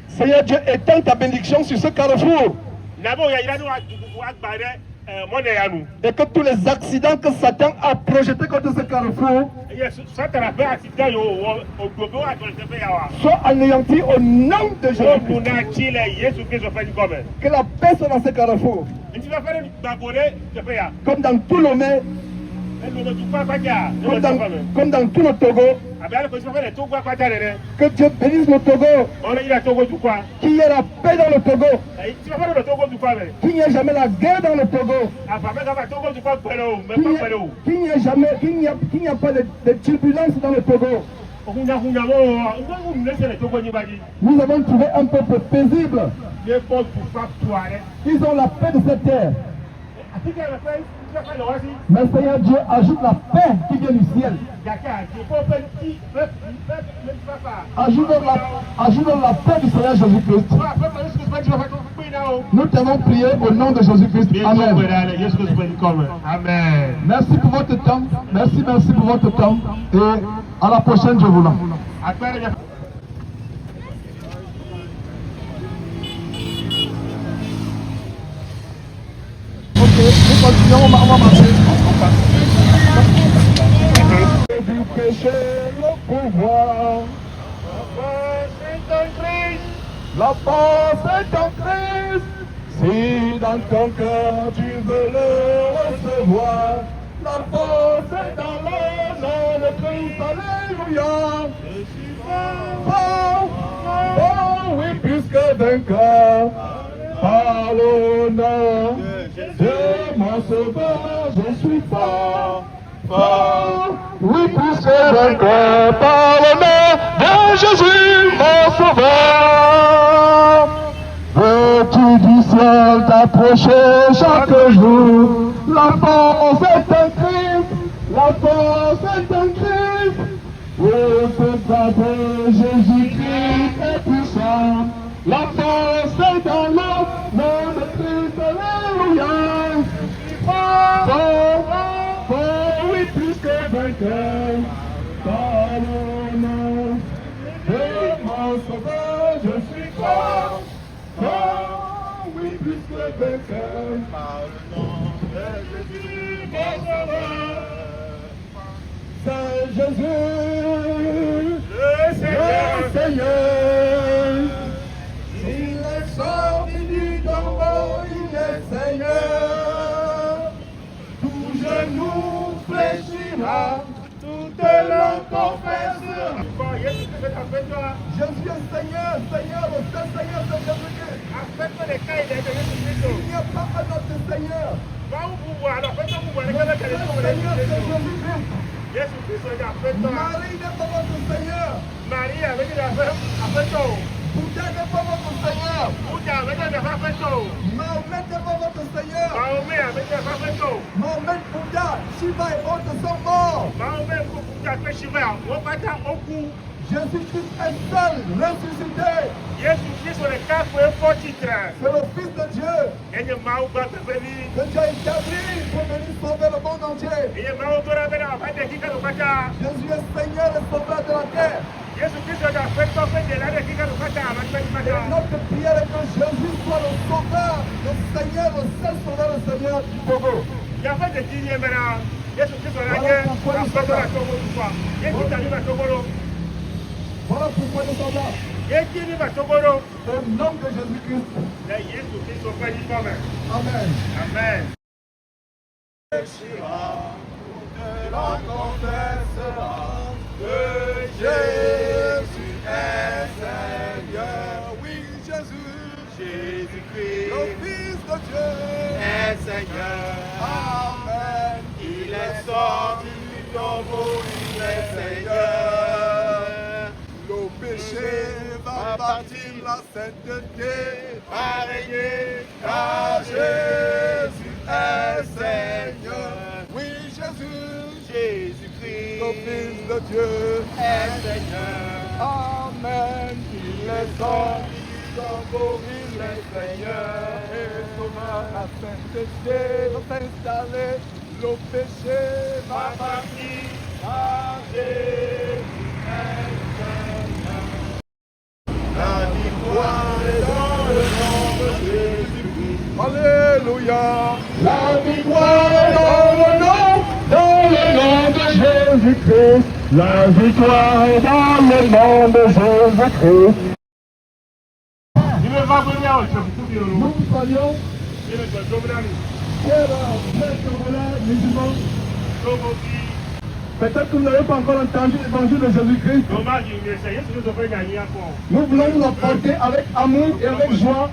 Seigneur Dieu, étends ta bénédiction sur ce carrefour. Et que tous les accidents que Satan a projetés contre ce carrefour soient anéantis au nom de Jésus. Que la paix soit dans ce carrefour. Comme dans tout Lomé, comme dans tout le Togo. Que Dieu bénisse le Togo. Qu'il y ait la paix dans le Togo. Qu'il n'y ait jamais la guerre dans le Togo. Qu'il n'y a pas de turbulences dans le Togo. Nous avons trouvé un peuple paisible. Ils ont la paix de cette terre. Mais Seigneur Dieu, ajoute la paix qui vient du ciel. Ajoute la paix du Seigneur Jésus-Christ. Nous t'avons prié au nom de Jésus-Christ. Amen. Amen. Merci pour votre temps. Merci pour votre temps. Et à la prochaine, je vous lance. Ok, nous continuons, on va marcher. Du péché, le pouvoir. La force est en Christ. Si dans ton cœur tu veux le recevoir, la force est dans le nom de Christ. Alléluia. Je suis fort, oui, plus que vainqueur. Par le nom de mon sauveur, je suis fort, oui, plus que vainqueur. Par le nom de Jésus, mon sauveur. Veux-tu du ciel t'approcher chaque jour? La force est en Christ, la force est en Christ. Oh, ce Père Jésus-Christ est puissant. La force est dans le nom de Christ, alléluia. Fort, oui, plus que vainqueur. Par le nom de mon sauveur, je suis fort, oui, plus que vainqueur. Par le nom de Jésus, mon sauveur. C'est Jésus, le Seigneur. Il est sorti du tombeau, il est Seigneur. Tout genou fléchira, toute langue confessera. Jésus est Seigneur, Seigneur, le seul Seigneur c'est Jésus-Christ. Il n'y a pas un autre Seigneur. Le seul Seigneur c'est Jésus-Christ. Marie n'est pas votre Seigneur. Bouddha n'est pas votre Seigneur. Mahomet n'est pas votre Seigneur. Mahomet, Bouddha, Shiva et autres sont morts. Jésus-Christ est seul, ressuscité. C'est le Fils de Dieu. Que Dieu a établi pour venir sauver le monde entier. Jésus est Seigneur et sauveur de la terre. Et notre prière est que Jésus soit le sauveur, le Seigneur, le seul sauveur, le Seigneur du Togo. Voilà pourquoi nous sommes là. Au nom de Jésus-Christ. Amen. Amen. l'on confessera que Jésus est Seigneur. Oui, Jésus-Christ, le Fils de Dieu, est Seigneur. Amen. Il est sorti du tombeau, il est Seigneur. Le péché va partir, la sainteté va régner, car Jésus est Seigneur. Oui, Jésus-Christ, le Fils de Dieu, est Seigneur. Amen. Il est sorti du tombeau, il est Seigneur. Et sauvera la sainteté va s'installer, le péché va partir, car Jésus est Seigneur. La victoire est dans le nom de Jésus-Christ. Alléluia. La victoire est dans le nom de Jésus-Christ. La victoire est dans le nom de Jésus-Christ. Il va venir au chef. Nous saluons chers frères congolais musulmans. Peut-être que vous n'avez pas encore entendu l'évangile de Jésus-Christ. Nous voulons vous apporter avec amour et avec joie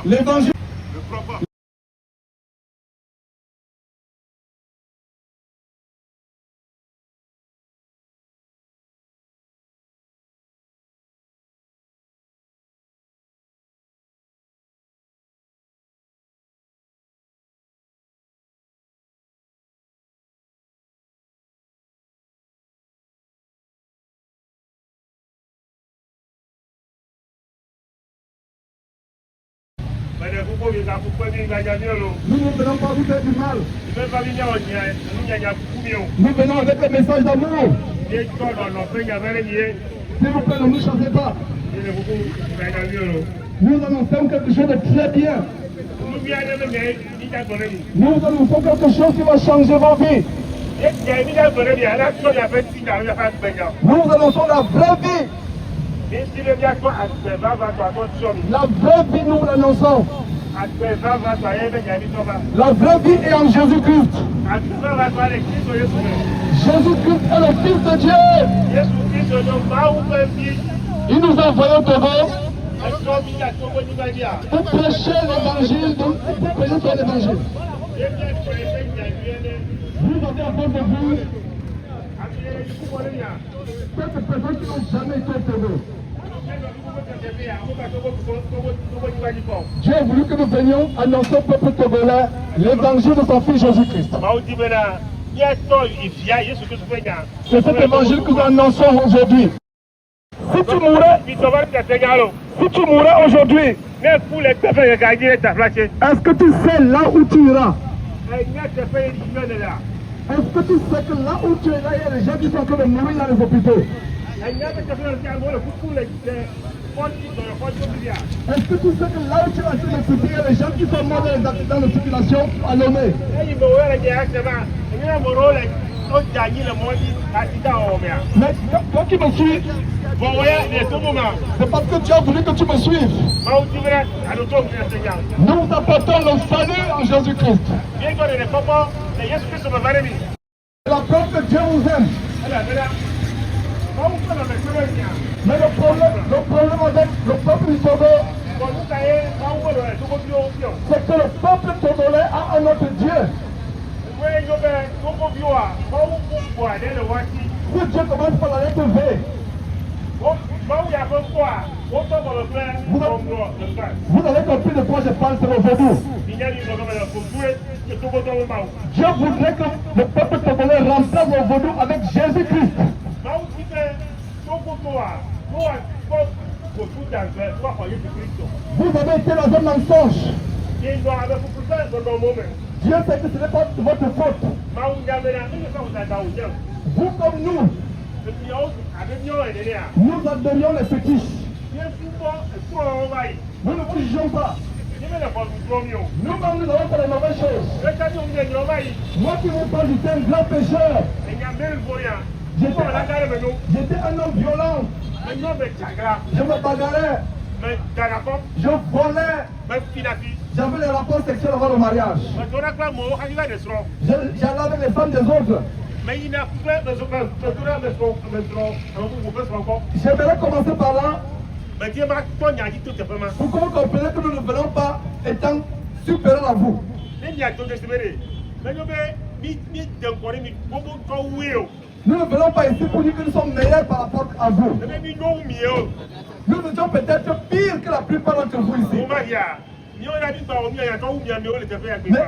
l'évangile. Nous ne venons pas vous faire du mal. Nous venons avec le message d'amour. S'il vous plaît, ne nous chassez pas. Nous annonçons quelque chose de très bien. Nous annonçons quelque chose qui va changer vos vies. Nous annonçons la vraie vie. La vraie vie, nous l'annonçons. La vraie vie est en Jésus-Christ. Jésus-Christ est le Fils de Dieu. Il nous a envoyé au Togo pour prêcher l'évangile, pour prêcher son évangile. Vous avez à votre vous quelques personnes qui n'ont jamais été au Togo. Dieu a voulu que nous venions annoncer au peuple togolais l'évangile de son Fils Jésus-Christ. C'est cet évangile que nous annonçons aujourd'hui. Si tu mourais aujourd'hui, est-ce que tu sais là où tu iras? Est-ce que tu sais que là où tu es là, il y a des gens qui sont en train de mourir dans les hôpitaux? Est-ce que tu sais que là où tu es en train de souffrir, il y a des gens qui sont morts dans les accidents de circulation à Lomé? Mais toi qui me suis, c'est parce que tu as voulu que tu me suives. Nous apportons le salut en Jésus-Christ. La preuve que Dieu vous aime. Mais le problème avec le peuple du Togo, c'est que le peuple togolais a un autre Dieu. Ce Dieu commence par la lettre V. Vous avez compris de quoi je parle, c'est le vaudou. Dieu voudrait que le peuple togolais remplace le vaudou avec Jésus-Christ. Vous avez été dans un mensonge. Dieu sait que ce n'est pas votre faute. Vous comme nous adorions les fétiches. Nous ne jugeons pas. Nous-mêmes, nous avons fait les mauvaises choses. Moi qui vous parle, j'étais un grand pécheur. J'étais un homme violent. Je me bagarrais. Je volais. J'avais les rapports sexuels avant le mariage. J'allais avec les femmes des autres. J'aimerais commencer par là. Pour que vous compreniez que nous ne venons pas étant supérieurs à vous. Nous ne venons pas ici pour dire que nous sommes meilleurs par rapport à vous. Nous étions peut-être pires que la plupart d'entre vous ici. Mais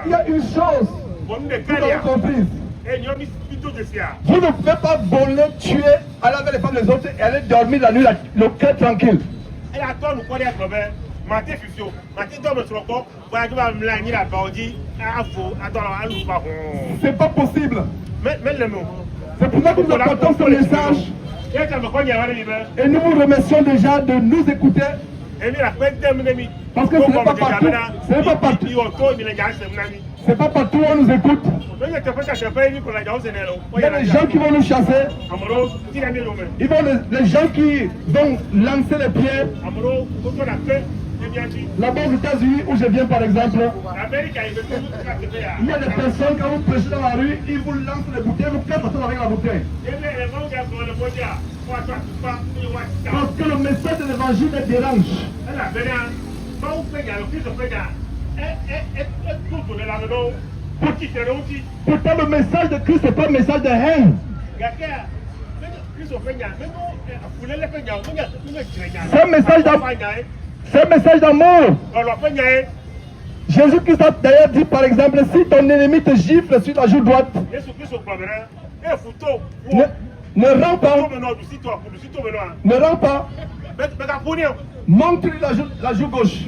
il y a une chose que vous avez comprise. Vous ne pouvez pas voler, tuer, aller avec les femmes des autres et aller dormir la nuit, le cœur tranquille. C'est pas possible. C'est pour ça que nous apportons ce message. Et nous vous remercions déjà de nous écouter. Parce que ce n'est pas partout. C'est pas partout où on nous écoute. Il y a des gens qui vont nous chasser. Les gens qui vont lancer les pierres. Là-bas aux États-Unis, où je viens par exemple, il y a des personnes, quand vous prêchez dans la rue, ils vous lancent les bouteilles, vous cassez avec la bouteille. Parce que le message de l'évangile les dérange. Pourtant le message de Christ n'est pas un message de haine. C'est un message d'amour. C'est un message d'amour. Jésus-Christ a d'ailleurs dit par exemple, si ton ennemi te gifle sur la joue droite, ne rends pas. Ne rends pas. Montre-lui la joue gauche.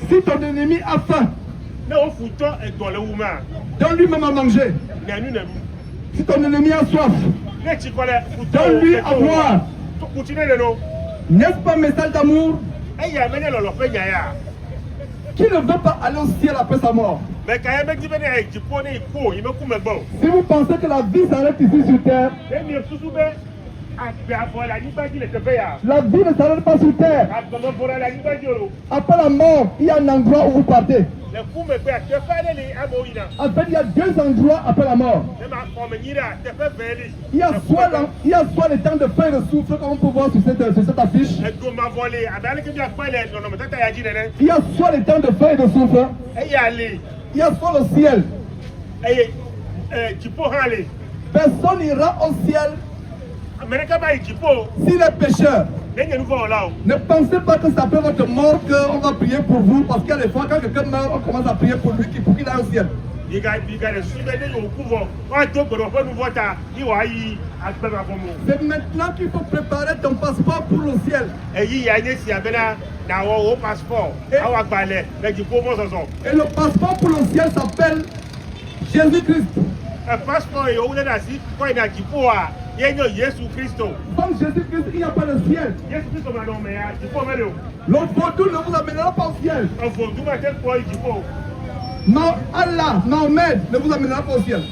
Si ton ennemi a faim, donne-lui même à manger. Si ton ennemi a soif, donne-lui à boire. N'est-ce pas un message d'amour? Qui ne veut pas aller au ciel après sa mort? Si vous pensez que la vie s'arrête ici sur terre, la vie ne s'arrête pas sur terre. Après la mort, il y a un endroit où vous partez. En fait, il y a deux endroits après la mort. Il y a soit le temps de faim et de souffle, comme on peut voir sur cette affiche. Il y a soit le temps de faim et de souffle. Il y a soit le ciel. Personne n'ira au ciel s'il est pécheur. Ne pensez pas que c'est après votre mort qu'on va prier pour vous, parce qu'il y a des fois quand quelqu'un meurt, on commence à prier pour lui pour qu'il aille au ciel. C'est maintenant qu'il faut préparer ton passeport pour le ciel. Et le passeport pour le ciel s'appelle Jésus-Christ. Comme Jésus-Christ, il n'y a pas de ciel. Le vaudou ne vous amènera pas au ciel. Non, Allah, Mahomet ne vous amènera pas au ciel.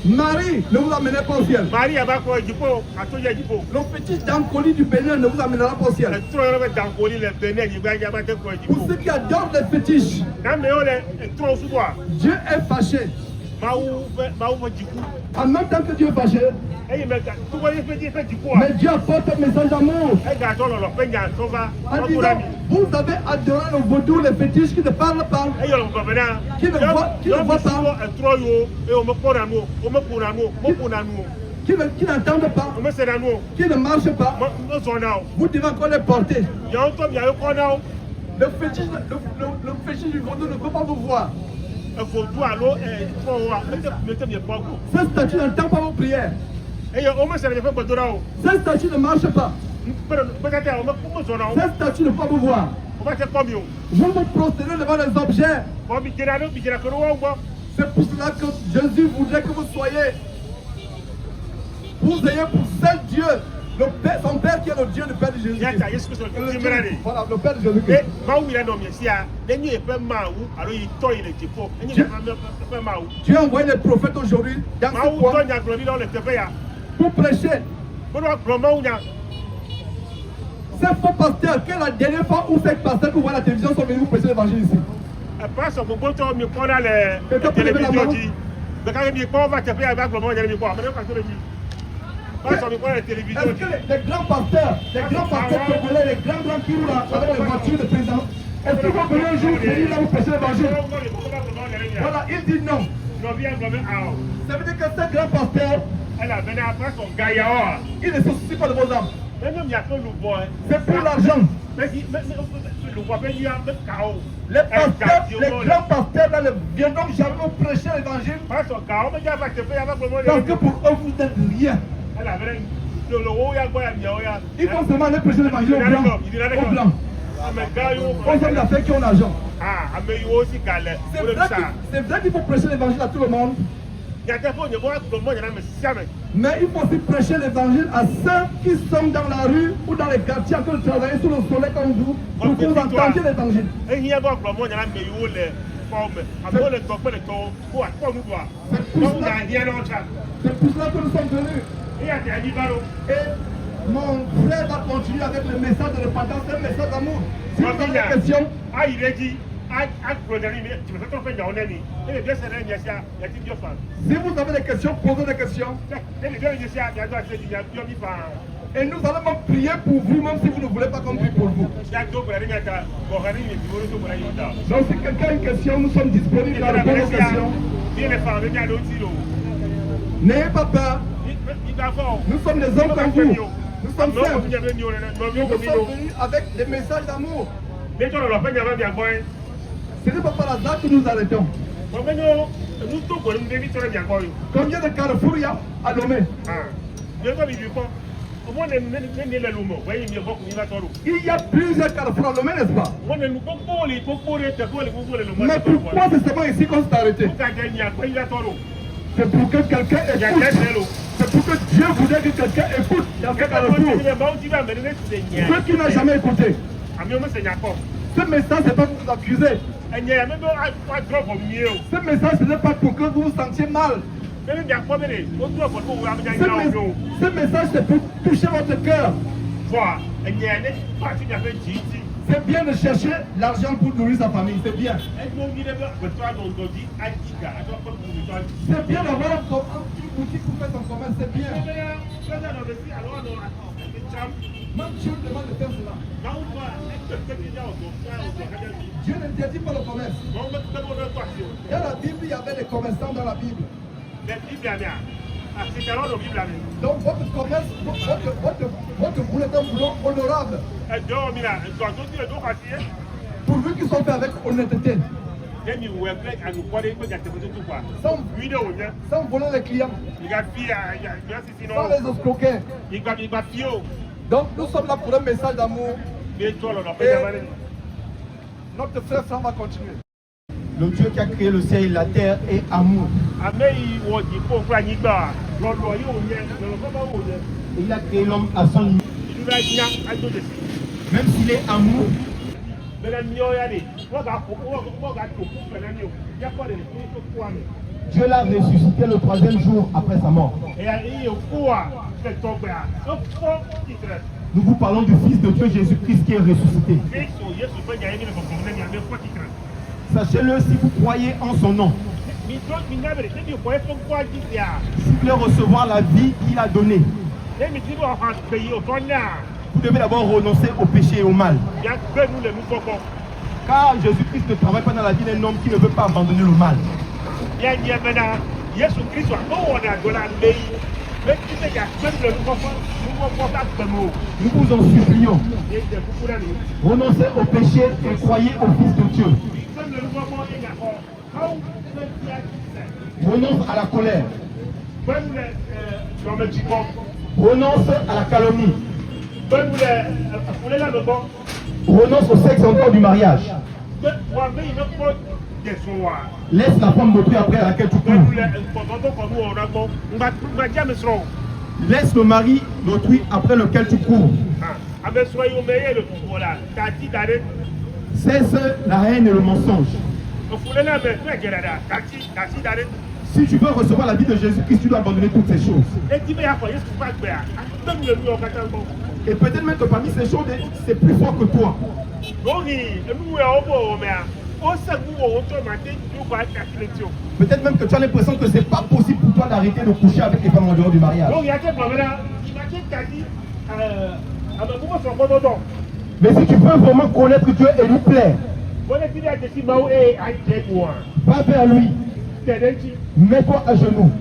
Marie ne vous amènera pas au ciel. Le petit Dankoli du Bénin ne vous amènera pas au ciel. Pour ceux qui adorent les fétiches, Dieu est fâché. En même temps que Dieu est fâché, mais Dieu apporte un message d'amour. Vous avez adoré le vaudou, les fétiches qui ne parlent pas, qui ne voient pas, qui n'entendent pas, qui ne marchent pas. Vous devez encore les porter. Le fétiche du vaudou ne peut pas vous voir. Cette statue n'entend pas vos prières. Cette statue ne marche pas. Cette statue ne peut pas vous voir. Vous vous prosternez devant les objets. C'est pour cela que Jésus voudrait que vous soyez. Vous ayez pour seul Dieu, son Père qui est le Dieu, le Père de Jésus-Christ. Voilà, le Père de Jésus-Christ. Dieu a envoyé les prophètes aujourd'hui dans ce coin pour prêcher. Ces faux pasteurs, quelle est la dernière fois où ces pasteurs que vous voyez à la télévision sont venus vous prêcher l'évangile ici? Après, on peut me prendre les télévisions dit. Mais quand on va te faire avec le monde, il y a des quoi. Mais quand on dit. Est-ce que les grands pasteurs congolais, les grands qui roulent avec les voitures de président, est-ce qu'ils vont venir un jour venir là vous prêcher l'évangile? Voilà, il dit non. Ça veut dire que ces grands pasteurs, ils ne se soucient pas de vos âmes. C'est pour l'argent. Les grands pasteurs là, ne viendront jamais vous prêcher l'évangile. Parce que pour eux, vous n'êtes rien. Ils vont seulement aller prêcher l'évangile aux blancs. Aux hommes d'affaires qui ont l'argent. C'est vrai qu'il faut prêcher l'évangile à tout le monde. Mais il faut aussi prêcher l'évangile à ceux qui sont dans la rue ou dans les quartiers en train de travailler sous le soleil comme vous, pour que vous entendiez l'évangile. C'est pour cela que nous sommes venus. Et mon frère va continuer avec le message de repentance, un message d'amour. Si vous avez des questions, si vous avez des questions, posez des questions. Et nous allons même prier pour vous, même si vous ne voulez pas qu'on prie pour vous. Donc si quelqu'un a une question, nous sommes disponibles à répondre aux questions. N'ayez pas peur. Nous sommes des hommes comme vous. Nous sommes simples. Nous sommes venus avec des messages d'amour. Ce n'est pas par hasard que nous arrêtons. Combien de carrefours il y a à Lomé? Il y a plusieurs carrefours à Lomé, n'est-ce pas? Mais pourquoi c'est seulement ici qu'on s'est arrêté? C'est pour que quelqu'un écoute. C'est pour que Dieu voudrait que quelqu'un écoute dans ce carrefour. Ceux qui n'ont jamais écouté. Ce message, ce n'est pas pour vous accuser. Ce message, ce n'est pas pour que vous vous sentiez mal. Ce message, c'est pour toucher votre cœur. C'est bien de chercher l'argent pour nourrir sa famille, c'est bien. C'est bien d'avoir une boutique pour faire son commerce, c'est bien. Même Dieu demande de faire cela. Dieu n'interdit pas le commerce. Dans la Bible, il y avait des commerçants dans la Bible. Donc votre commerce, votre boulot est un boulot honorable. Pourvu qu'ils sont faits avec honnêteté. Sans voler les clients. Sans les escroquer. Donc nous sommes là pour un message d'amour. Et notre frère Franck va continuer. Le Dieu qui a créé le ciel et la terre est amour. Et il a créé l'homme à son image. Même s'il est amour, Dieu l'a ressuscité le 3e jour après sa mort. Nous vous parlons du Fils de Dieu Jésus-Christ qui est ressuscité. Sachez-le, si vous croyez en son nom, si vous voulez recevoir la vie qu'il a donnée, vous devez d'abord renoncer au péché et au mal. Car Jésus-Christ ne travaille pas dans la vie d'un homme qui ne veut pas abandonner le mal. Nous vous en supplions. Renoncez au péché et croyez au Fils de Dieu. Renonce à la colère. Renonce à la calomnie. Renonce au sexe encore du mariage. Laisse la femme d'autrui après à laquelle tu cours. Laisse le mari d'autrui après lequel tu cours. Cesse la haine et le mensonge. Si tu veux recevoir la vie de Jésus-Christ, tu dois abandonner toutes ces choses. Et peut-être même que parmi ces choses, c'est plus fort que toi. Peut-être même que tu as l'impression que c'est pas possible pour toi d'arrêter de coucher avec les femmes en dehors du mariage. Mais si tu veux vraiment connaître Dieu et lui plaire, va vers lui, mets-toi à genoux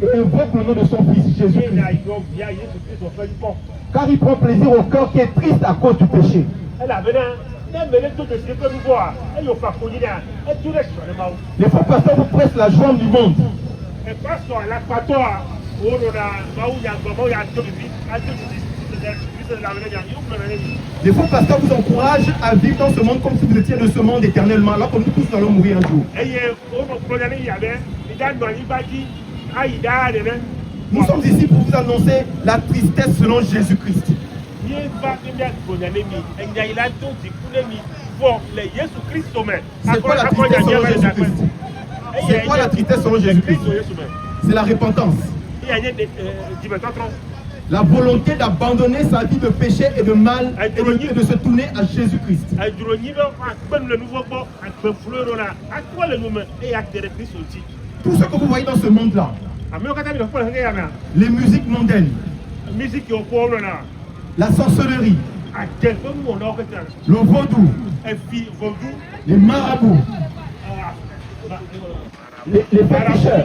et invoque le nom de son fils Jésus-Christ. Car il prend plaisir au cœur qui est triste à cause du péché. Les faux pasteurs vous pressent la joie du monde. Les faux pasteurs vous encouragent à vivre dans ce monde comme si vous étiez de ce monde éternellement, alors que nous tous allons mourir un jour. Nous sommes ici pour vous annoncer la tristesse selon Jésus-Christ. C'est quoi la tristesse selon Jésus-Christ? C'est quoi la tristesse selon Jésus-Christ? C'est la repentance. La volonté d'abandonner sa vie de péché et de mal et de se tourner à Jésus-Christ. Tout ce que vous voyez dans ce monde-là, les musiques mondaines, la sorcellerie, le vaudou, les marabouts, les féticheurs,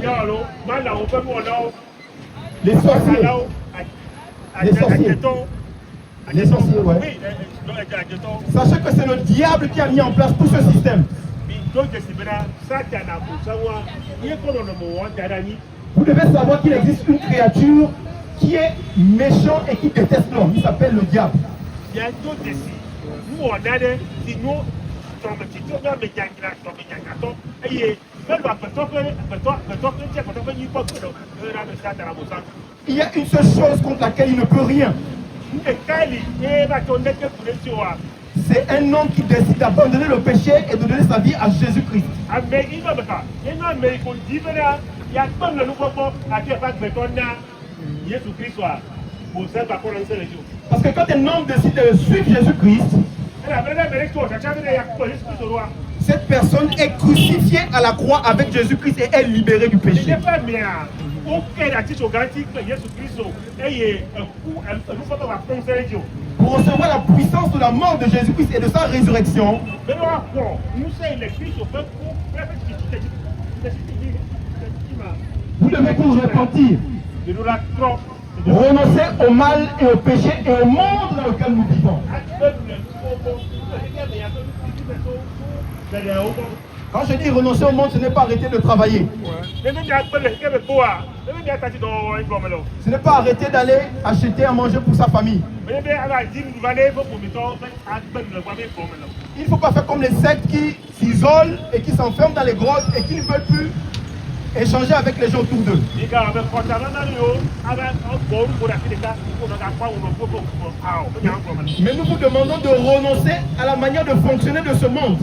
les sorciers. Les sorciers, ouais. Sachez que c'est le diable qui a mis en place tout ce système. Vous devez savoir qu'il existe une créature qui est méchante et qui déteste l'homme. Il s'appelle le diable. Il y a une seule chose contre laquelle il ne peut rien. C'est un homme qui décide d'abandonner le péché et de donner sa vie à Jésus-Christ. Parce que quand un homme décide de suivre Jésus-Christ, cette personne est crucifiée à la croix avec Jésus-Christ et est libérée du péché. Pour recevoir la puissance de la mort de Jésus-Christ et de sa résurrection, vous devez vous repentir, renoncer au mal et au péché et au monde dans lequel nous vivons. Quand je dis renoncer au monde, ce n'est pas arrêter de travailler. Ce n'est pas arrêter d'aller acheter à manger pour sa famille. Il ne faut pas faire comme les sectes qui s'isolent et qui s'enferment dans les grottes et qui ne veulent plus échanger avec les gens autour d'eux. Mais nous vous demandons de renoncer à la manière de fonctionner de ce monde.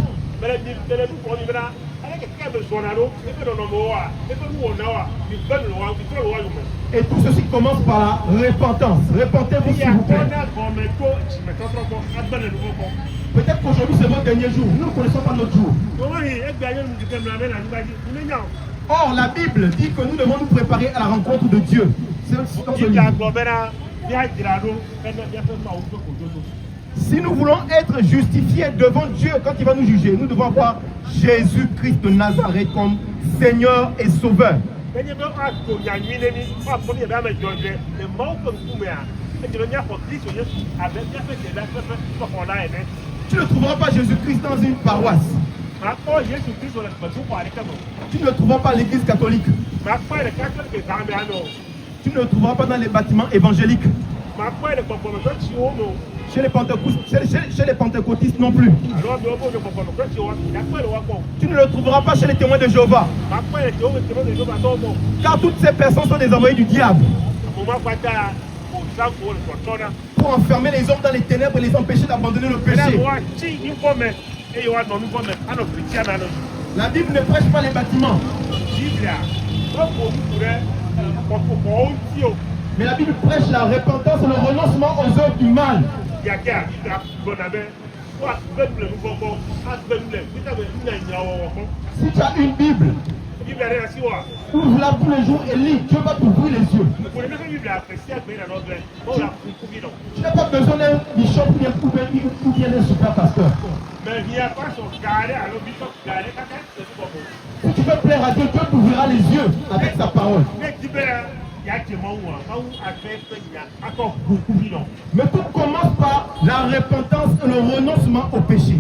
Et tout ceci commence par la repentance. Repentez-vous s'il vous plaît. Peut-être qu'aujourd'hui c'est votre dernier jour. Nous ne connaissons pas notre jour. Or, la Bible dit que nous devons nous préparer à la rencontre de Dieu. Si nous voulons être justifiés devant Dieu quand il va nous juger, nous devons avoir Jésus-Christ de Nazareth comme Seigneur et Sauveur. Tu ne trouveras pas Jésus-Christ dans une paroisse. Tu ne le trouveras pas à l'église catholique. Tu ne le trouveras pas dans les bâtiments évangéliques. Chez les pentecôtistes non plus. Tu ne le trouveras pas chez les témoins de Jéhovah. Car toutes ces personnes sont des envoyés du diable. Pour enfermer les hommes dans les ténèbres et les empêcher d'abandonner le péché. La Bible ne prêche pas les bâtiments. Mais la Bible prêche la repentance et le renoncement aux œuvres du mal. Si tu as une Bible, ouvre-la tous les jours et lis. Dieu va t'ouvrir les yeux. Tu n'as pas besoin d'un bishop ou bien d'un super pasteur. Si tu veux plaire à Dieu, Dieu t'ouvrira les yeux avec sa parole. Mais tout commence par la repentance et le renoncement au péché.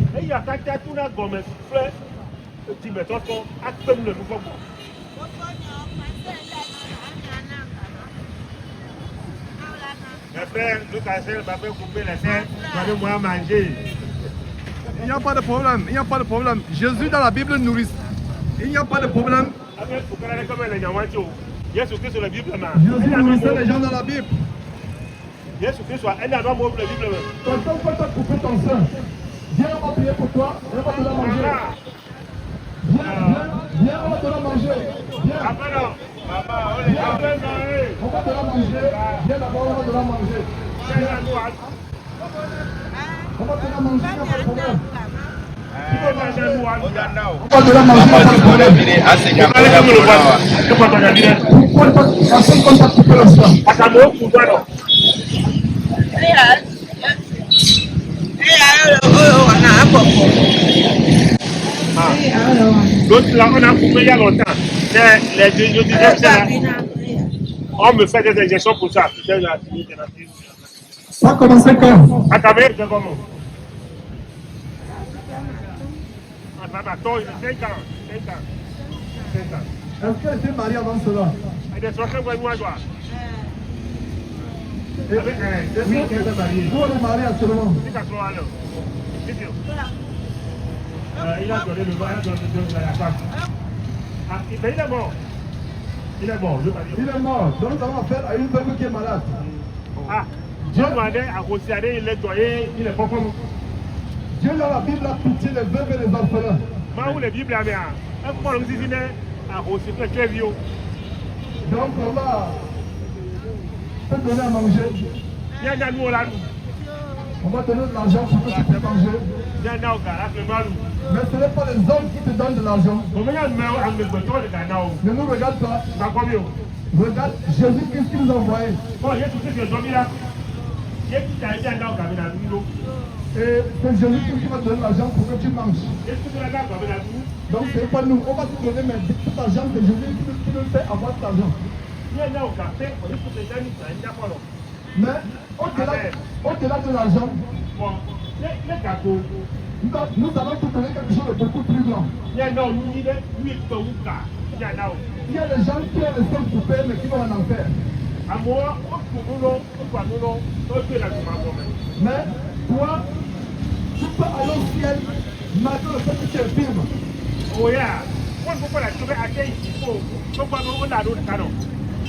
Mes frères, Lucas m'a fait couper les serres, donnez-moi à manger. Il n'y a pas de problème, il n'y a pas de problème. Jésus dans la Bible nourrit. Il n'y a pas de problème. Jésus Christ sur la Bible. Jésus nourrissait les gens dans la Bible. Jésus Christ soit un endroit où la Bible. Quand on t'a coupé ton sein, viens, on va prier pour toi, on va te la manger. Viens, on va te la manger. Viens. On va te la manger. Viens d'abord, on va te la manger. On va te la manger, il n'y a pas de problème. On va te la manger, pas de problème. Pourquoi personne qu'on t'a coupé le sein? L'autre là, on a coupé il y a longtemps. Les deux, on me fait des injections pour ça. Ça a commencé quand? À ta mère, c'est comment? Attends, il a 5 ans. Est-ce qu'elle était mariée avant cela? Elle est sortie pour moi, toi. Oui, elle était mariée. Où on est mariée actuellement? Il a donné le mal à la femme. Mais il est mort. Il est mort, je veux pas dire. Il est mort. Donc nous avons affaire à une veuve qui est malade. Ah, Dieu m'a dit à Rossiané, il est doyen, il est pas comme. Dieu dans la Bible a pitié les veuves et les orphelins. Moi, où les Bibles avaient un point de vue à Rossiané, très vieux. Donc on va te donner à manger. Il y a un nous là. On va te donner de l'argent pour que tu puisses manger. Il y a un garage, le mal. Mais ce n'est pas les hommes qui te donnent de l'argent. Ne nous regarde pas. Regarde Jésus-Christ qui nous a envoyé. Et c'est Jésus-Christ qui va te donner l'argent pour que tu manges. Donc ce n'est pas nous. On va te donner, mais tout l'argent, c'est Jésus qui nous fait avoir cet argent. Mais au-delà de l'argent, nous allons te donner quelque chose de beaucoup plus grand. Il y a des gens qui ont le sang coupé mais qui vont en enfer. Mais toi, tu peux aller au ciel malgré le fait que tu es firme.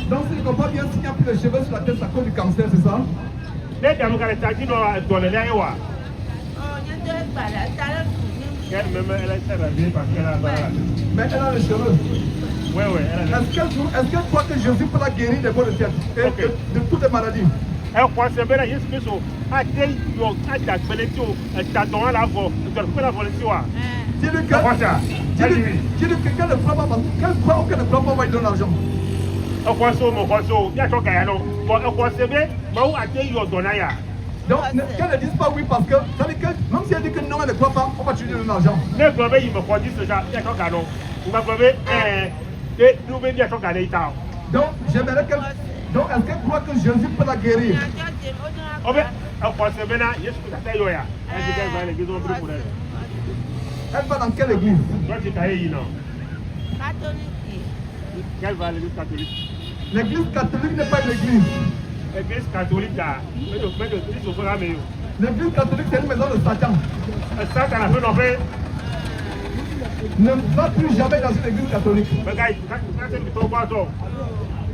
Donc si tu ne comprends pas bien s'il n'y a plus de cheveux sur la tête, c'est à cause du cancer, c'est ça? Mais elle a les cheveux. Oui, Est-ce qu'elle croit que Jésus peut la guérir des maux de tête et de toutes les maladies? Elle croit que c'est bien, Jésus Christ a dit Dis-lui qu'elle ne croit pas parce qu'elle croit qu'elle ne croit pas, on va lui donner l'argent. Donc, qu'elle ne dise pas oui parce que, ça veut dire que même si elle dit que non, elle ne croit pas, on va lui donner l'argent. Donc, j'aimerais qu'elle. Donc, est-ce qu'elle croit que Jésus peut la guérir? Elle va dans quelle église? L'église catholique n'est pas une église. L'église catholique, l'église catholique, c'est une maison de Satan. Satan a fait l'enfer. Ne va plus jamais dans une église catholique.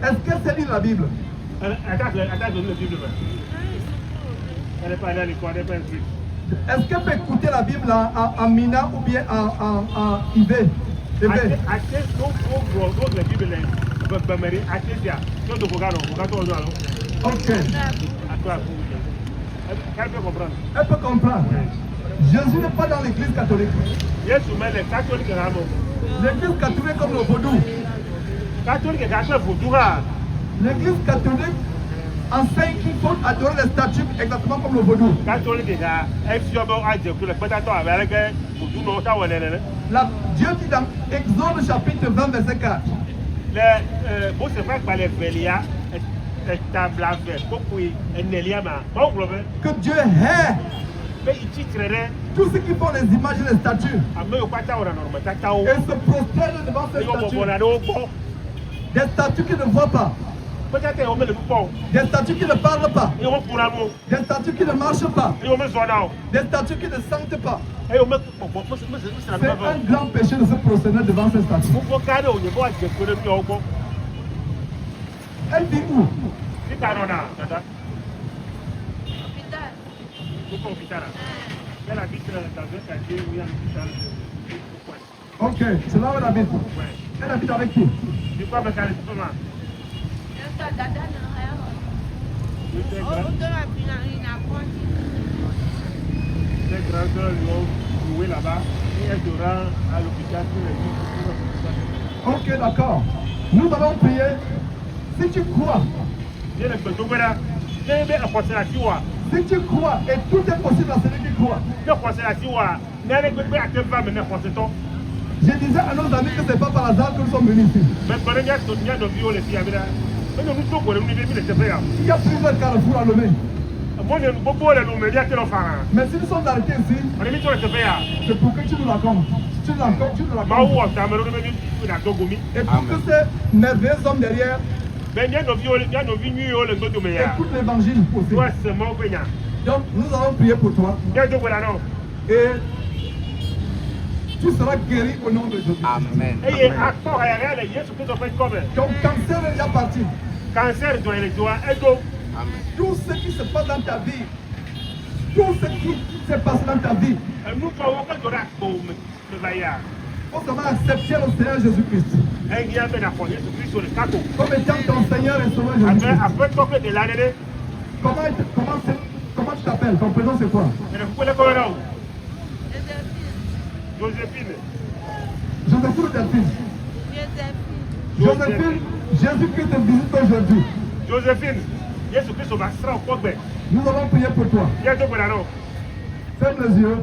Est-ce qu'elle sait lire la Bible? Attends, donne la Bible. Elle n'est pas allée à l'école, elle n'est pas instruite. Est-ce qu'elle peut écouter la Bible en Mina ou bien en IB? Até não comprou, não é Bíblia, né? Mas até já, não do lugar não, Ok. À toi. Elle peut comprendre. Elle peut comprendre. Jésus n'est pas dans l'église catholique. Yesu mais les catholiques là-bas. L'église catholique comme le vaudou. Catholique et catholique vaudou là. L'église catholique enseigne qu'il faut adorer les statues exactement comme le vaudou. Catholique là, elle fait un Dieu que le pétateur avec vaudou non ça ouais là. Dieu dit dans Exode chapitre 20 verset 4. Les bon c'est pas que les velia table avec beaucoup Nelia ma. Bon problème. Que Dieu hait Mais il titrerait tous ceux qui font les images et les statues et se prosternent devant ces statues. Des statues qui ne voient pas. Des statues qui ne parlent pas. Des statues qui ne marchent pas. Des statues qui ne sentent pas. C'est un grand péché de se prosterner devant ces statues. Elle vit où? Elle habite dans un quartier où il y a un hôpital. Ok, c'est là où elle habite. Elle habite avec qui? Je crois que c'est un les grands soeurs lui ont loué là-bas et elle se rend à l'hôpital tous les jours. Ok, d'accord. Nous allons prier. Si tu crois, Je ne peux pas si tu crois, et tout est possible à celui qui croit. Je disais à nos amis que ce n'est pas par hasard que nous sommes venus ici. Il y a plusieurs carrefours à Lomé. Mais si nous sommes arrêtés ici, c'est pour que tu nous racontes. Tu nous racontes. Et pour que ces merveilleux hommes derrière écoute l'évangile aussi. Donc nous allons prier pour toi. Et tu seras guéri au nom de Jésus. Amen. Ton cancer est déjà parti. Cancer doit aller toi. Amen. Tout ce qui se passe dans ta vie, tout ce qui se passe dans ta vie, Nous pouvons pas donner le vaillard. faut seulement accepter le Seigneur Jésus-Christ comme étant ton Seigneur et Sauveur Jésus-Christ. Après, de l'année, Comment tu t'appelles? Ton prénom c'est quoi? Joséphine. Joséphine ou Delphine? Joséphine, Jésus-Christ te visite aujourd'hui. Joséphine, Jésus-Christ va se rendre au Nous allons prier pour toi. Ferme les yeux.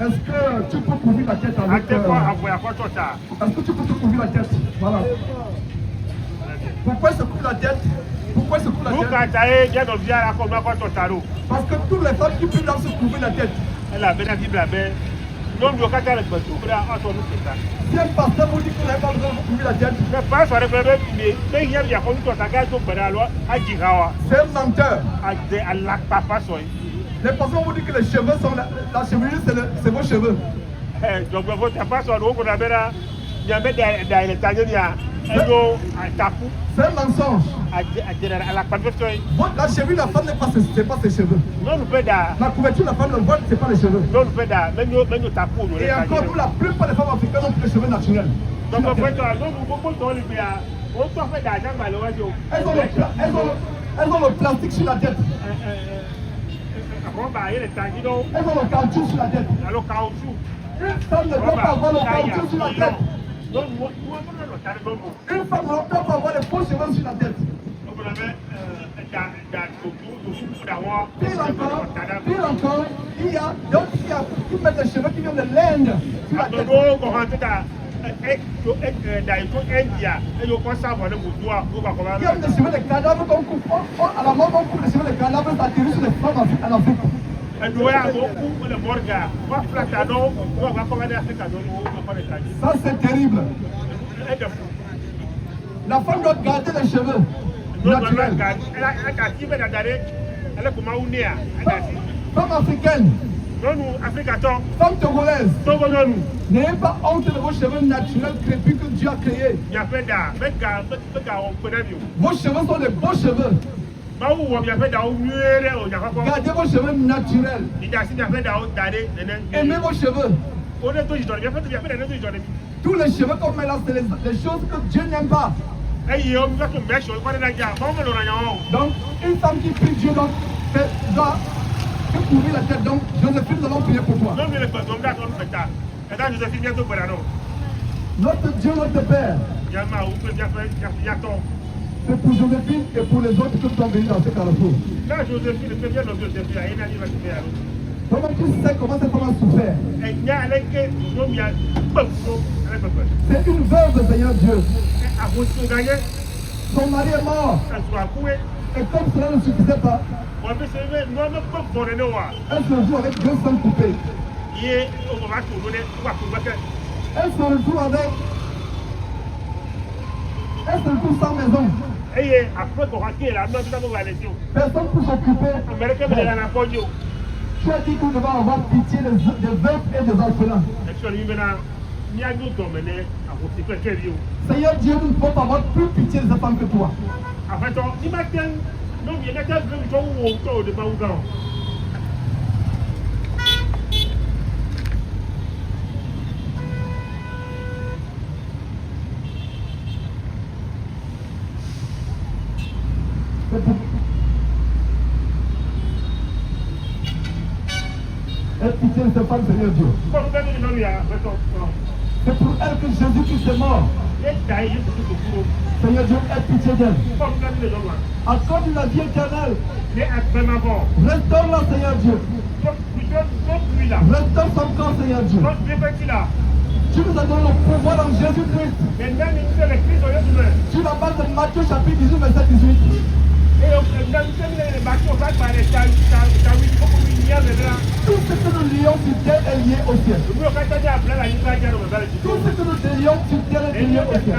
Est-ce que tu peux couvrir la tête avec... Est-ce que tu peux te couvrir la tête? Voilà. Pourquoi se couvre la tête? Pourquoi se couvre la tête? Parce que toutes les femmes qui prient doivent se couvrir la tête. Si un pasteur vous dit que vous n'avez pas besoin de vous couvrir la tête, c'est un menteur. Les pasteurs vous disent que les cheveux sont la chevelure, c'est vos cheveux. C'est un mensonge. La chevelure de la femme n'est pas ses cheveux. La couverture de la femme, le voile, ce n'est pas les cheveux. Et encore, pour la plupart des femmes africaines ont des cheveux naturels. Elles ont le plastique sur la tête. Elles ont le caoutchouc sur la tête. Une femme ne peut pas avoir le caoutchouc sur la tête. Une femme ne peut pas avoir les faux cheveux sur la tête. Pire encore, il y a d'autres qui mettent des cheveux qui viennent de l'Inde sur la tête. Il y a des cheveux de cadavres qu'on coupe. À la mort, on coupe les cheveux de cadavres attirés sur les femmes en Afrique. Ça, c'est terrible. La femme doit garder les cheveux naturels. Femme africaine, femme togolaise, n'ayez pas honte de vos cheveux naturels crépus que Dieu a créés. Vos cheveux sont des beaux cheveux. Gardez vos cheveux naturels. Aimez vos cheveux. Tous les cheveux qu'on met là, c'est les choses que Dieu n'aime pas. Donc, une femme qui prie Dieu doit couvrir la tête. Donc, Joséphine, nous allons prier pour toi. Notre Dieu, notre Père, c'est pour Joséphine et pour les autres qui sont venus dans ce carrefour. Comment tu sais comment cette femme a souffert? C'est une veuve, Seigneur Dieu. Son mari est mort. Et comme cela ne suffisait pas, elle se retrouve avec 2 sangs coupés. Elle se retrouve sans maison. Personne pour s'occuper. Tu as dit que nous devons avoir pitié des veuves et des orphelins. Seigneur Dieu, nous ne pouvons pas avoir plus pitié des femmes que toi. Aie pitié de cette femme, Seigneur Dieu. C'est pour elle que Jésus-Christ est mort. Seigneur Dieu, aie pitié d'elle. Accorde la vie éternelle. Restaure-la, Seigneur Dieu. Restaure son corps, Seigneur Dieu. Tu nous as donné le pouvoir en Jésus-Christ. Sur la base de Matthieu chapitre 18, verset 18. Tout ce que nous lions sur terre est lié au ciel. Tout ce que nous délions sur terre est lié au ciel.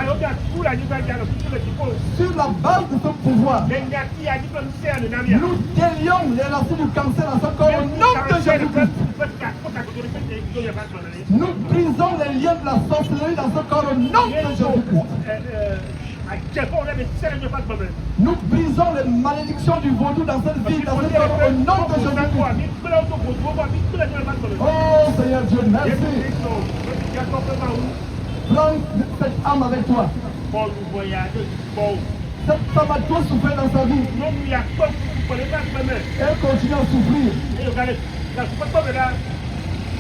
Sur la base de ce pouvoir, nous délions les racines du cancer dans ce corps au nom de Jésus-Christ. Nous brisons les liens de la sorcellerie dans ce corps au nom de Jésus-Christ. Nous brisons les malédictions du vaudou dans cette vie, dans ce corps au nom de Jésus-Christ. Oh Seigneur Dieu, merci. Prends cette âme avec toi. Cette femme a trop souffert dans sa vie. Elle continue à souffrir.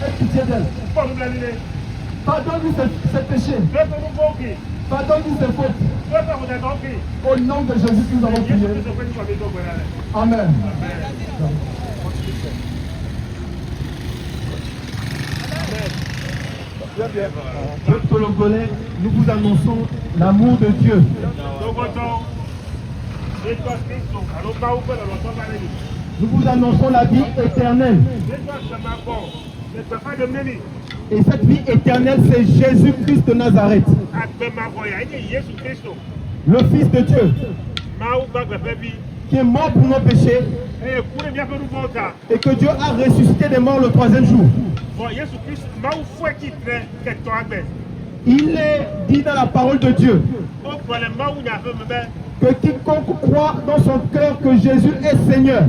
Aie pitié d'elle. Pardonne-lui ses péchés. Pardonne-lui ses fautes. Au nom de Jésus, nous avons prié. Amen. Peuple congolais, nous vous annonçons l'amour de Dieu. Nous vous annonçons la vie éternelle. Et cette vie éternelle, c'est Jésus-Christ de Nazareth, le Fils de Dieu, qui est mort pour nos péchés et que Dieu a ressuscité des morts le 3e jour. Il est dit dans la parole de Dieu que quiconque croit dans son cœur que Jésus est Seigneur,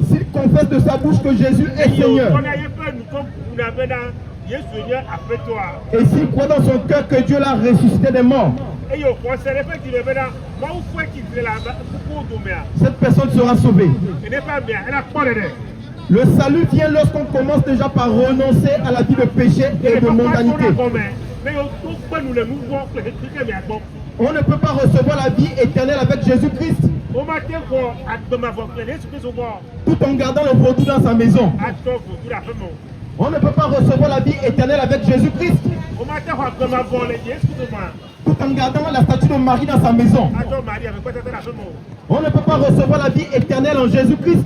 s'il confesse de sa bouche que Jésus est Seigneur, et s'il croit dans son cœur que Dieu l'a ressuscité des morts, cette personne sera sauvée. Le salut vient lorsqu'on commence déjà par renoncer à la vie de péché et de mondanité. On ne peut pas recevoir la vie éternelle avec Jésus-Christ tout en gardant le vaudou dans sa maison. On ne peut pas recevoir la vie éternelle avec Jésus-Christ tout en gardant la statue de Marie dans sa maison. On ne peut pas recevoir la vie éternelle en Jésus-Christ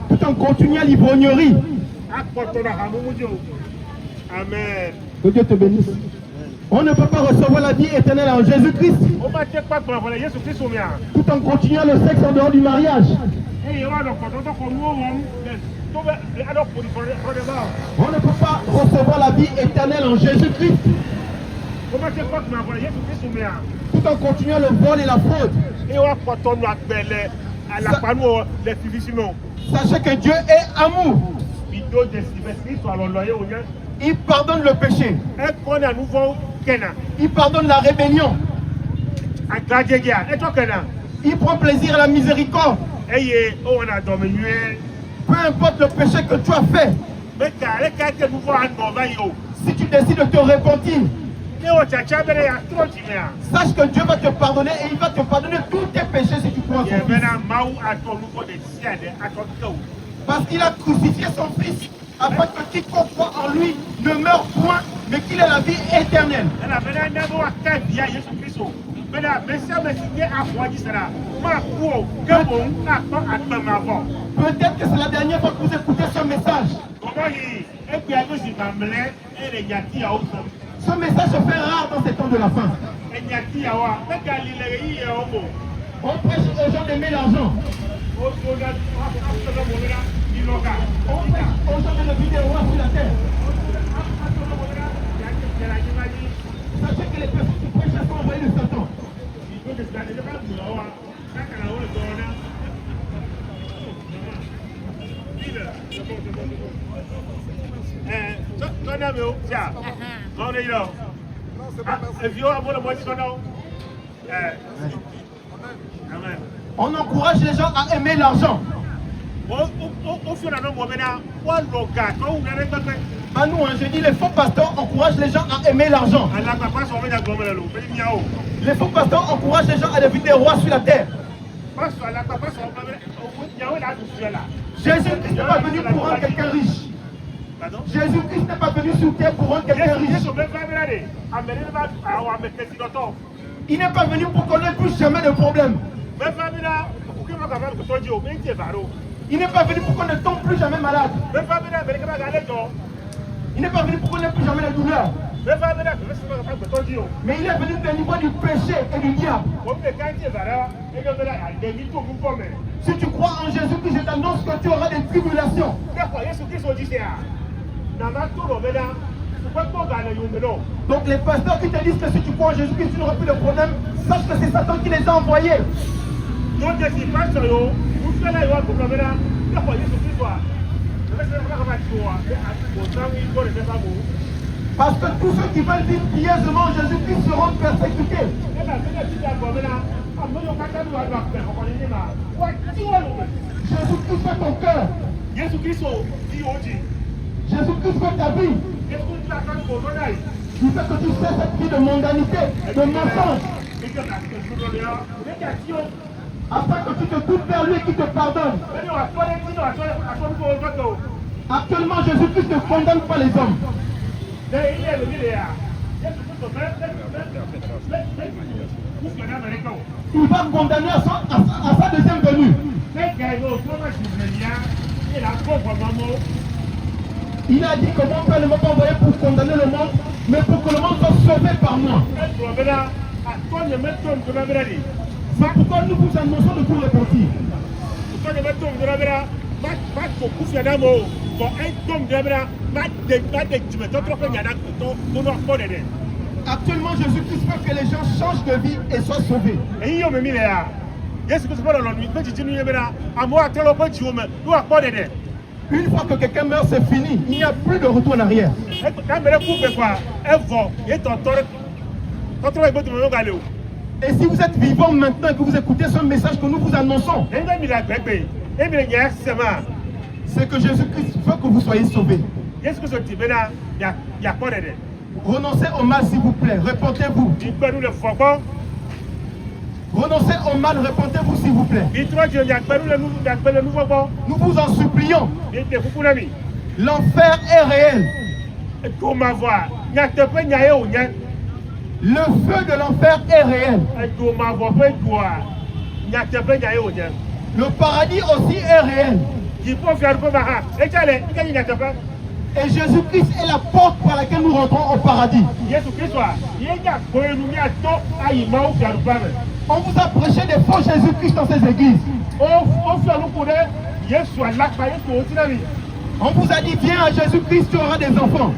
tout en continuant l'ivrognerie. Amen. Que Dieu te bénisse. On ne peut pas recevoir la vie éternelle en Jésus-Christ tout en continuant le sexe en dehors du mariage. On ne peut pas recevoir la vie éternelle en Jésus-Christ tout en continuant le vol et la fraude. Sachez que Dieu est amour. Il pardonne le péché. qu'on a nouveau Kena. Il pardonne la rébellion. À Gadjegia. Et toi Kena. Il prend plaisir à la miséricorde. Et on a dormi. Peu importe le péché que tu as fait. Mais quand nous voyons si tu décides de te repentir, sache que Dieu va te pardonner et il va te pardonner tous tes péchés si tu crois en son Fils. Parce qu'il a crucifié son Fils afin que quiconque croit en lui ne meure point, mais qu'il ait la vie éternelle. Peut-être que c'est la dernière fois que vous écoutez ce message. Ce message se fait rare dans ces temps de la fin. On prêche aux gens d'aimer l'argent. On prêche aux gens de lever des rois sur la terre. Sachez que les personnes qui prêchent sont envoyées de Satan. On encourage les gens à aimer l'argent. Nous, je dis, les faux pasteurs encouragent les gens à aimer l'argent. Les faux pasteurs encouragent les gens à devenir des rois sur la terre. Jésus-Christ n'est pas venu pour rendre quelqu'un riche. Jésus-Christ n'est pas venu sur terre pour rendre quelqu'un riche. Il n'est pas venu pour qu'on n'ait plus jamais de problème. Il n'est pas venu pour qu'on ne tombe plus jamais malade. Il n'est pas venu pour qu'on n'ait plus jamais de douleur. Mais il est venu au niveau du péché et du diable. Si tu crois en Jésus-Christ, je t'annonce que tu auras des tribulations. Donc les pasteurs qui te disent que si tu crois en Jésus-Christ, tu n'auras plus de problème, sache que c'est Satan qui les a envoyés. Parce que tous ceux qui veulent vivre pieusement en Jésus-Christ seront persécutés. Jésus-Christ fait ton cœur. Jésus-Christ fait ta vie. Il fait que tu sais cette vie de mondanité, de mensonge. Afin que tu te tournes vers lui et qu'il te pardonne. Actuellement, Jésus-Christ ne condamne pas les hommes. Il va condamner à sa deuxième venue. Il a dit que mon Père ne m'a pas envoyé pour condamner le monde, mais pour que le monde soit sauvé par moi. C'est pourquoi nous vous annonçons de vous repentir. Actuellement, Jésus-Christ veut que les gens changent de vie et soient sauvés. Une fois que quelqu'un meurt, c'est fini. Il n'y a plus de retour en arrière. Et si vous êtes vivant maintenant et que vous écoutez ce message que nous vous annonçons, c'est que Jésus-Christ veut que vous soyez sauvés. Renoncez au mal, s'il vous plaît. Repentez-vous. Renoncez au mal, repentez-vous, s'il vous plaît. Nous vous en supplions. L'enfer est réel. Le feu de l'enfer est réel. Le paradis aussi est réel. Et Jésus-Christ est la porte par laquelle nous rentrons au paradis. On vous a prêché des faux Jésus-Christ dans ces églises. On vous a dit, viens à Jésus-Christ, tu auras des enfants.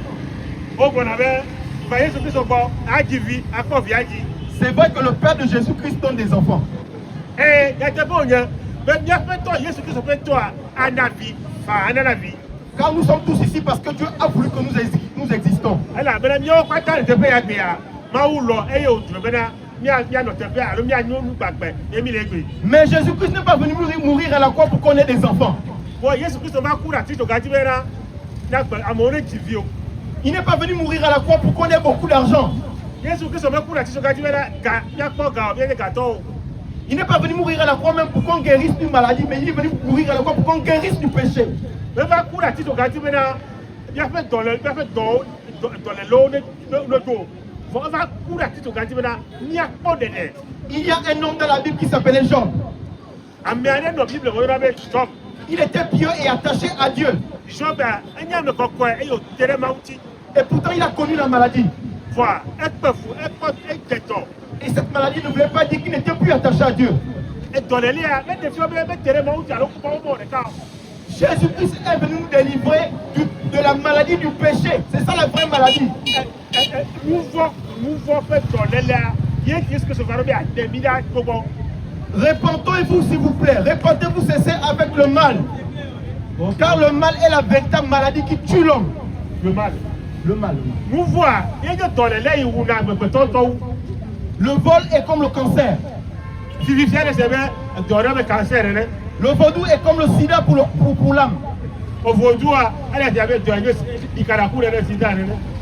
C'est vrai que le Père de Jésus-Christ donne des enfants. Car nous sommes tous ici parce que Dieu a voulu que nous nous existons. Mais Jésus-Christ n'est pas venu mourir à la croix pour qu'on ait des enfants. Il n'est pas venu mourir à la croix pour qu'on ait beaucoup d'argent. Il n'est pas venu mourir à la croix même pour qu'on guérisse d'une maladie, mais il est venu mourir à la croix pour qu'on guérisse du péché. Il y a un homme dans la Bible qui s'appelait Job. Il était pieux et attaché à Dieu. Et pourtant il a connu la maladie. Et cette maladie ne voulait pas dire qu'il n'était plus attaché à Dieu. Jésus-Christ est venu nous délivrer de la maladie du péché. C'est ça la vraie maladie. Répentez-vous s'il vous plaît. Répentez-vous, cessez avec le mal. Car le mal est la véritable maladie qui tue l'homme. Le mal. Le mal. Le vol est comme le cancer. Le vaudou est comme le sida pour l'âme.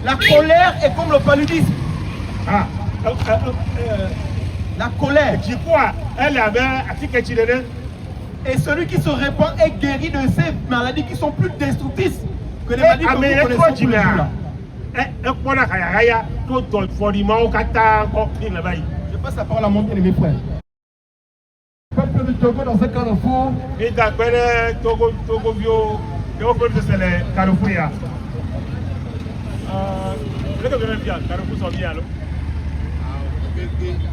La colère est comme le paludisme. La colère. Et celui qui se répand est guéri de ces maladies qui sont plus destructrices que les maladies que vous connaissez. Je passe la parole à mon bien-aimé frère. Peuple du Togo dans ce carrefour.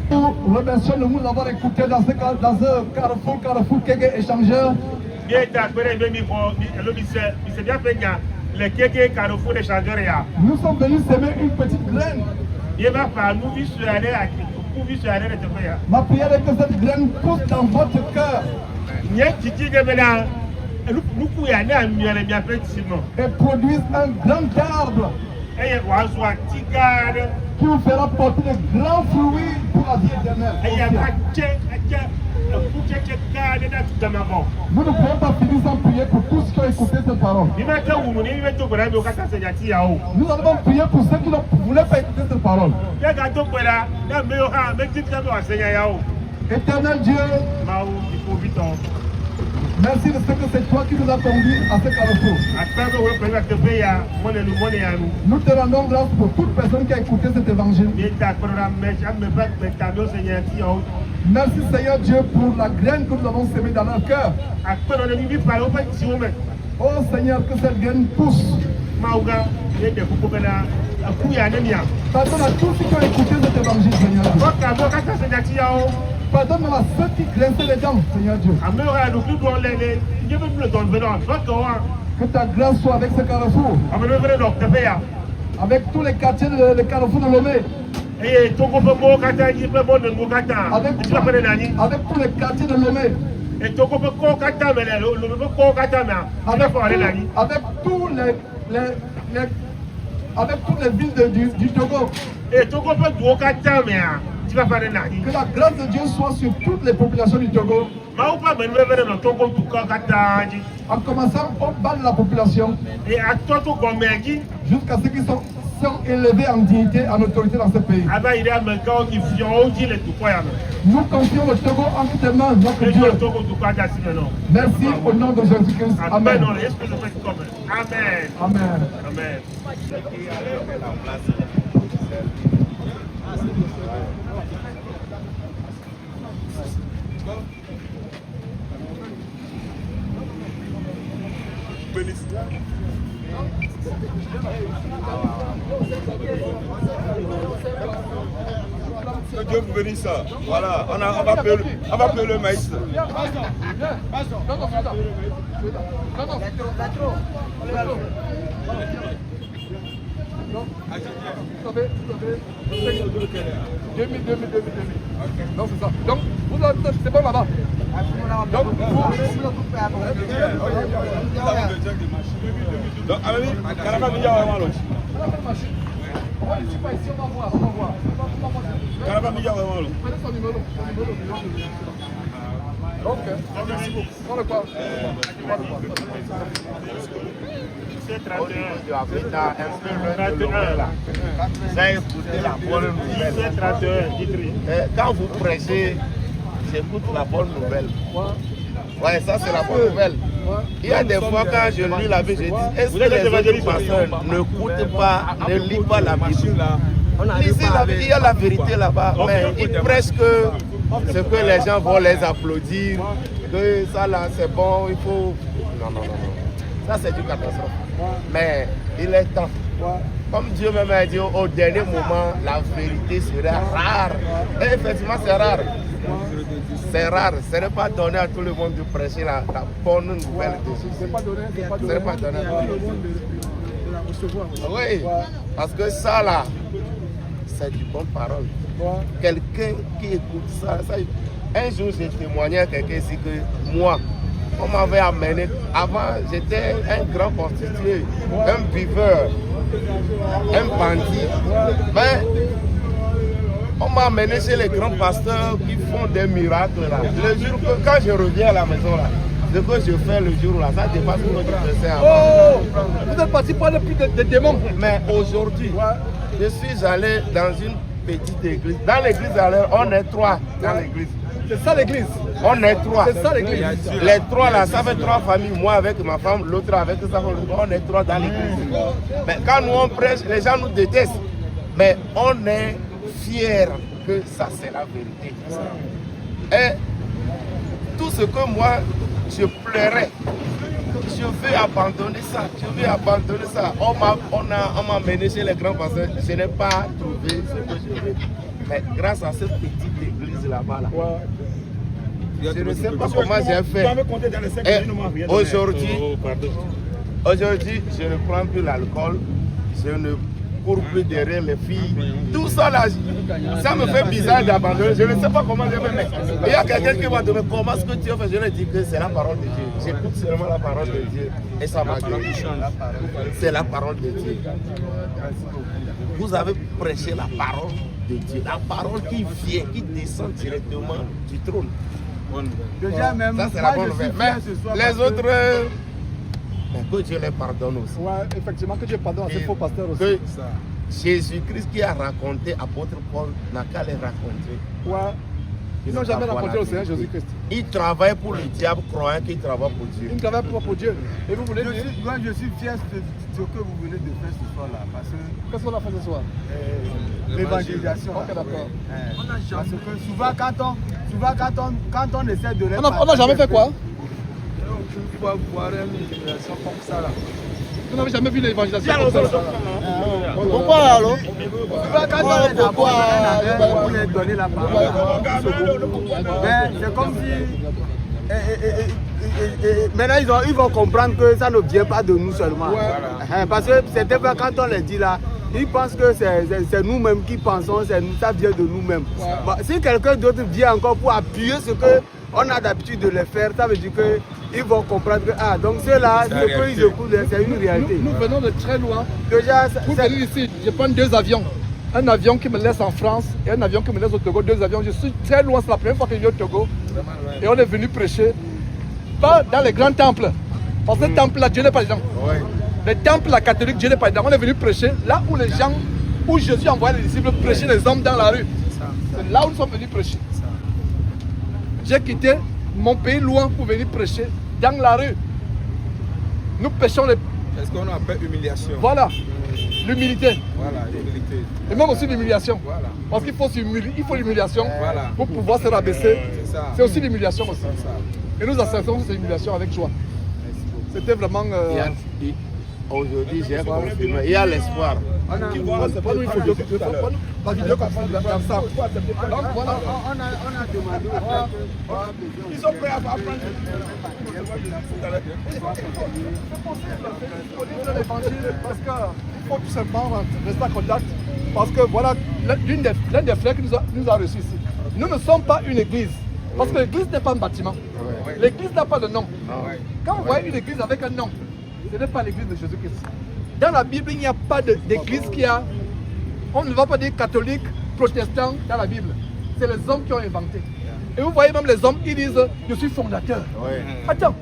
Nous remercions de nous avoir écoutés dans ce carrefour Kéké échangeur. Nous sommes venus semer une petite graine. Ma prière est que cette graine pousse dans votre cœur et produise un grand arbre qui vous fera porter de grands fruits pour la vie éternelle. Nous ne pouvons pas finir sans prier pour tous ceux qui ont écouté cette parole. Nous allons prier pour ceux qui ne voulaient pas écouter cette parole. Éternel Dieu, merci de ce que c'est toi qui nous as conduits à ce carrefour. Nous te rendons grâce pour toute personne qui a écouté cet évangile. Merci Seigneur Dieu pour la graine que nous avons semée dans leur cœur. Oh Seigneur, que cette graine pousse. Pardonne à tous ceux qui ont écouté cet évangile, Seigneur Dieu. Pardonne à ceux qui grinçaient les dents, Seigneur Dieu. Que ta grâce soit avec ce carrefour. Avec tous les quartiers de carrefour de Lomé. Avec tous les quartiers de Lomé. Avec toutes les villes du Togo. Que la grâce de Dieu soit sur toutes les populations du Togo. En commençant au bas de la population. Jusqu'à ceux qui sont élevés en dignité, en autorité dans ce pays. Nous confions le Togo entre tes mains, notre Dieu. Merci au nom de Jésus-Christ. Amen. Amen. Amen. Que Dieu vous bénisse ça. Voilà, on va payer le maïs. Non, c'est ça. Donc, c'est bon là-bas. Donc, Donc, Moi, je ne suis pas ici, on va voir. On va voir. Prenez son numéro. Ok. Merci beaucoup. Prends le quoi? C'est 31. Vous avez écouté la bonne nouvelle. C'est 31, Guitry. Quand vous prêchez, j'écoute la bonne nouvelle. Ouais, ça c'est la bonne nouvelle. Il y a des fois quand je lis la Bible, je dis, est-ce que les autres pasteurs n'écoutent pas, ne lisent pas la Bible? Lisez la Bible, il y a la vérité là-bas, mais ils prêchent que ce que les gens vont les applaudir, que ça là c'est bon, il faut... Non. Ça c'est du catastrophe. Mais il est temps. Comme Dieu même a dit, au dernier moment, la vérité sera rare. Et effectivement, c'est rare. C'est rare. Ce n'est pas donné à tout le monde de prêcher la bonne nouvelle de Jésus. Ce n'est pas donné à tout le monde de recevoir. Oui, parce que ça là, c'est du bon parole. Quelqu'un qui écoute ça, un jour j'ai témoigné à quelqu'un ici que moi, on m'avait amené, avant j'étais un grand prostitué, un buveur, un bandit, mais on m'a amené chez les grands pasteurs qui font des miracles là. Le jour que, quand je reviens à la maison là, ce que je fais le jour là, ça dépasse ce que je faisais avant. Oh, vous êtes parti parler plus de démons. Mais aujourd'hui, je suis allé dans une petite église. Dans l'église, on est 3 dans l'église. C'est ça l'église. On est 3. C'est ça l'église. Les 3 là, ça fait 3 familles. Moi avec ma femme, l'autre avec sa femme. On est 3 dans l'église. Mais quand nous on prêche, les gens nous détestent. Mais on est fiers que ça c'est la vérité. Et tout ce que moi je pleurais, je vais abandonner ça. On m'a mené chez les grands pasteurs. Je n'ai pas trouvé ce que je veux. Mais grâce à cette petite église là-bas, je ne sais pas comment j'ai fait. Et aujourd'hui, je ne prends plus l'alcool, je ne cours plus derrière les filles. Tout ça là, ça me fait bizarre d'abandonner. Je ne sais pas comment j'ai fait. Mais il y a quelqu'un qui m'a demandé comment est-ce que tu as fait. Je lui ai dit que c'est la parole de Dieu. J'écoute seulement la parole de Dieu. Et ça m'a guéri. C'est la parole de Dieu. Vous avez prêché la parole de Dieu. La parole qui vient, qui descend directement du trône. Déjà même, ça c'est la bonne nouvelle. Mais les autres, que Dieu les pardonne aussi. Ouais, effectivement, que Dieu pardonne à ces faux pasteurs aussi. Que Jésus-Christ qui a raconté, apôtre Paul n'a qu'à les raconter. Ouais. Ils n'ont jamais rencontré le Seigneur Jésus-Christ. Ils travaillent pour le diable, croyant qu'ils travaillent pour Dieu. Ils ne travaillent pas pour Dieu. Et vous voulez dire? Moi, je suis fier de ce que vous venez de faire ce soir-là. Qu'est-ce qu'on a fait ce soir? L'évangélisation. Ok, d'accord. Parce que souvent, quand on essaie de les on n'a jamais fait quoi? On peut voir une évangélisation comme ça là. Vous n'avez jamais vu l'évangélisation comme ça? Pourquoi alors? Quand on les aborde, on les donner la parole. Mais c'est comme si... maintenant, ils vont comprendre que ça ne vient pas de nous seulement. Parce que c'était quand on les dit là, ils pensent que c'est nous-mêmes qui pensons, ça vient de nous-mêmes. Si quelqu'un d'autre vient encore pour appuyer ce qu'on a d'habitude de les faire, ça veut dire qu'ils vont comprendre que, donc ceux-là, ce qu'ils écoutent, c'est une réalité. Nous venons de très loin. Déjà, pour venir ici, je prends 2 avions. Un avion qui me laisse en France et un avion qui me laisse au Togo. 2 avions. Je suis très loin, c'est la première fois que je viens au Togo. Et on est venu prêcher. Pas dans les grands temples. Parce que les temples là, Dieu n'est pas dedans. Les temples là, catholiques, Dieu n'est pas dedans. On est venu prêcher là où les gens, où Jésus envoyait les disciples prêcher les hommes dans la rue. C'est là où nous sommes venus prêcher. J'ai quitté mon pays loin pour venir prêcher dans la rue. Nous pêchons les... C'est ce qu'on appelle humiliation. Voilà, l'humilité. Voilà, l'humilité. Et même aussi l'humiliation. Voilà. Parce qu'il faut l'humiliation Voilà. pour pouvoir se rabaisser. C'est aussi Ça. l'humiliation aussi. Et nous acceptons cette humiliation avec joie. C'était vraiment... Aujourd'hui, j'ai confirmé. Il y a l'espoir. Tu vois, c'est pas nous, il faut la vidéo comme ça. Donc voilà. on a demandé. Ils sont prêts à apprendre. Parce qu'il faut tout simplement rester en contact. Parce que voilà, l'un des frères qui nous a reçus ici. Nous ne sommes pas une église. Parce que l'église n'est pas un bâtiment. L'église n'a pas de nom. Quand vous voyez une église avec un nom, ce n'est pas l'église de Jésus-Christ. Dans la Bible, il n'y a pas d'église qui a... On ne va pas dire catholique, protestant dans la Bible. C'est les hommes qui ont inventé. Et vous voyez même les hommes, ils disent, je suis fondateur. Ouais. Attends,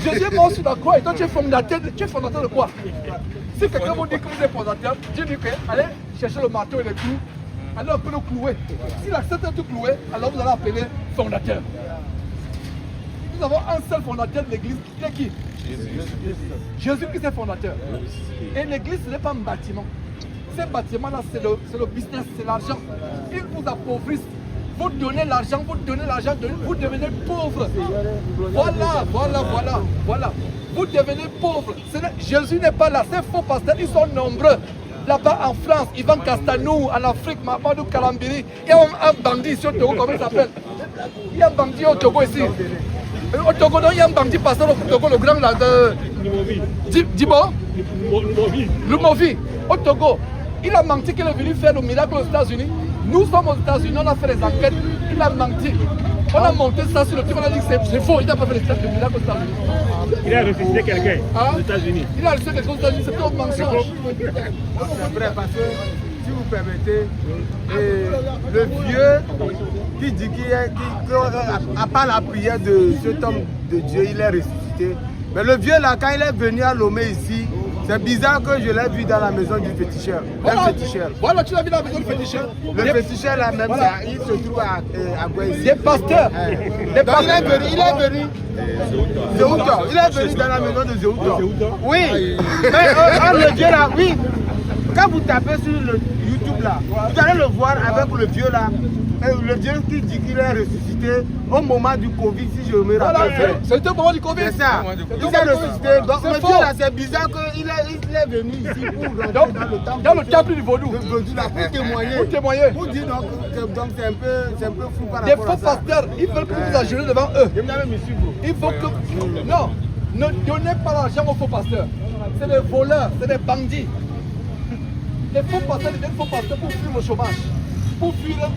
Jésus est mort sur la croix et toi tu es fondateur de quoi? Si quelqu'un vous dit que vous êtes fondateur, Dieu dit que allez chercher le marteau et les clous, allez un peu le clouer. S'il accepte de tout clouer, alors vous allez appeler fondateur. Nous avons un seul fondateur de l'église, c'est qui? Jésus-Christ est fondateur. Et l'église, ce n'est pas un bâtiment. Ces bâtiments-là, c'est le business, c'est l'argent. Ils vous appauvrissent. Vous donnez l'argent, vous devenez pauvre. Voilà. Vous devenez pauvre. Jésus n'est pas là, ces faux pasteurs, ils sont nombreux. Là-bas en France, Ivan Castanou, en Afrique, Mamadou Kalambiri, il y a un bandit ici au Togo, comment il s'appelle? Il y a un bandit au Togo ici. Au Togo, il y a un bandit pasteur au Togo, le grand là de... Dibo Lumovi, au Togo. Il a menti qu'il est venu faire le miracle aux États-Unis. Nous sommes aux États-Unis, on a fait les enquêtes. Il a menti. On a monté ça sur le truc, on a dit que c'est faux. Il n'a pas fait le miracle aux États-Unis. Il a ressuscité quelqu'un aux États-Unis. Il a ressuscité quelqu'un aux États-Unis, c'est un mensonge. C'est vrai, parce que si vous permettez, le vieux qui dit qu'à part la prière de cet homme de Dieu, il est ressuscité. Mais le vieux là, quand il est venu à Lomé ici, c'est bizarre que je l'ai vu dans la maison du féticheur. Voilà, tu l'as vu dans la maison du féticheur. Le féticheur là même, voilà. Il se trouve à Guaïs. Des pasteurs. Il est venu. Zéoutor. Il est venu dans la maison de Zéoutor. Oui. Mais le vieux là, oui. Quand vous tapez sur le YouTube là, vous allez le voir avec le vieux là. Le Dieu qui dit qu'il est ressuscité au moment du Covid, si je me rappelle. C'était au moment du Covid. C'est ça. Il est ressuscité. Donc le Dieu là, c'est bizarre qu'il est venu ici pour rentrer dans le temple du vaudou. Le vaudou là, pour témoigner. Pour dire donc c'est un peu fou par rapport à ça. Des faux pasteurs, ils veulent que vous vous agenouillez devant eux. Il faut que... Non, ne donnez pas l'argent aux faux pasteurs. C'est des voleurs, c'est des bandits. Les faux pasteurs deviennent faux pasteurs pour fuir le chômage. Pour fuir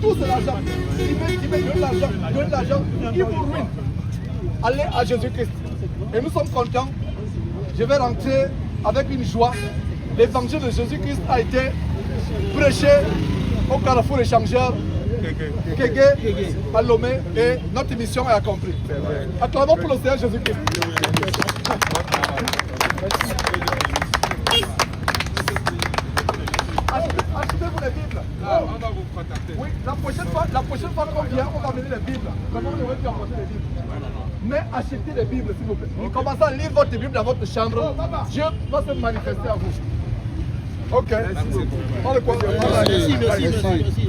tout c'est l'argent. Ils veulent donner l'argent, ils vous ruinent. Allez à Jésus-Christ. Et nous sommes contents. Je vais rentrer avec une joie. L'évangile de Jésus-Christ a été prêché au carrefour échangeur, Kégué, à Lomé, et notre mission est accomplie. Acclamons pour le Seigneur Jésus-Christ. Achetez-vous les Bibles. On va vous contacter. Oui, la prochaine fois qu'on vient, on va amener les Bibles. Comment on aurait pu emporter les Bibles? Mais achetez les Bibles, s'il vous plaît. Vous commencez à lire votre Bible dans votre chambre. Dieu va se manifester à vous. Ok. Merci beaucoup. Merci.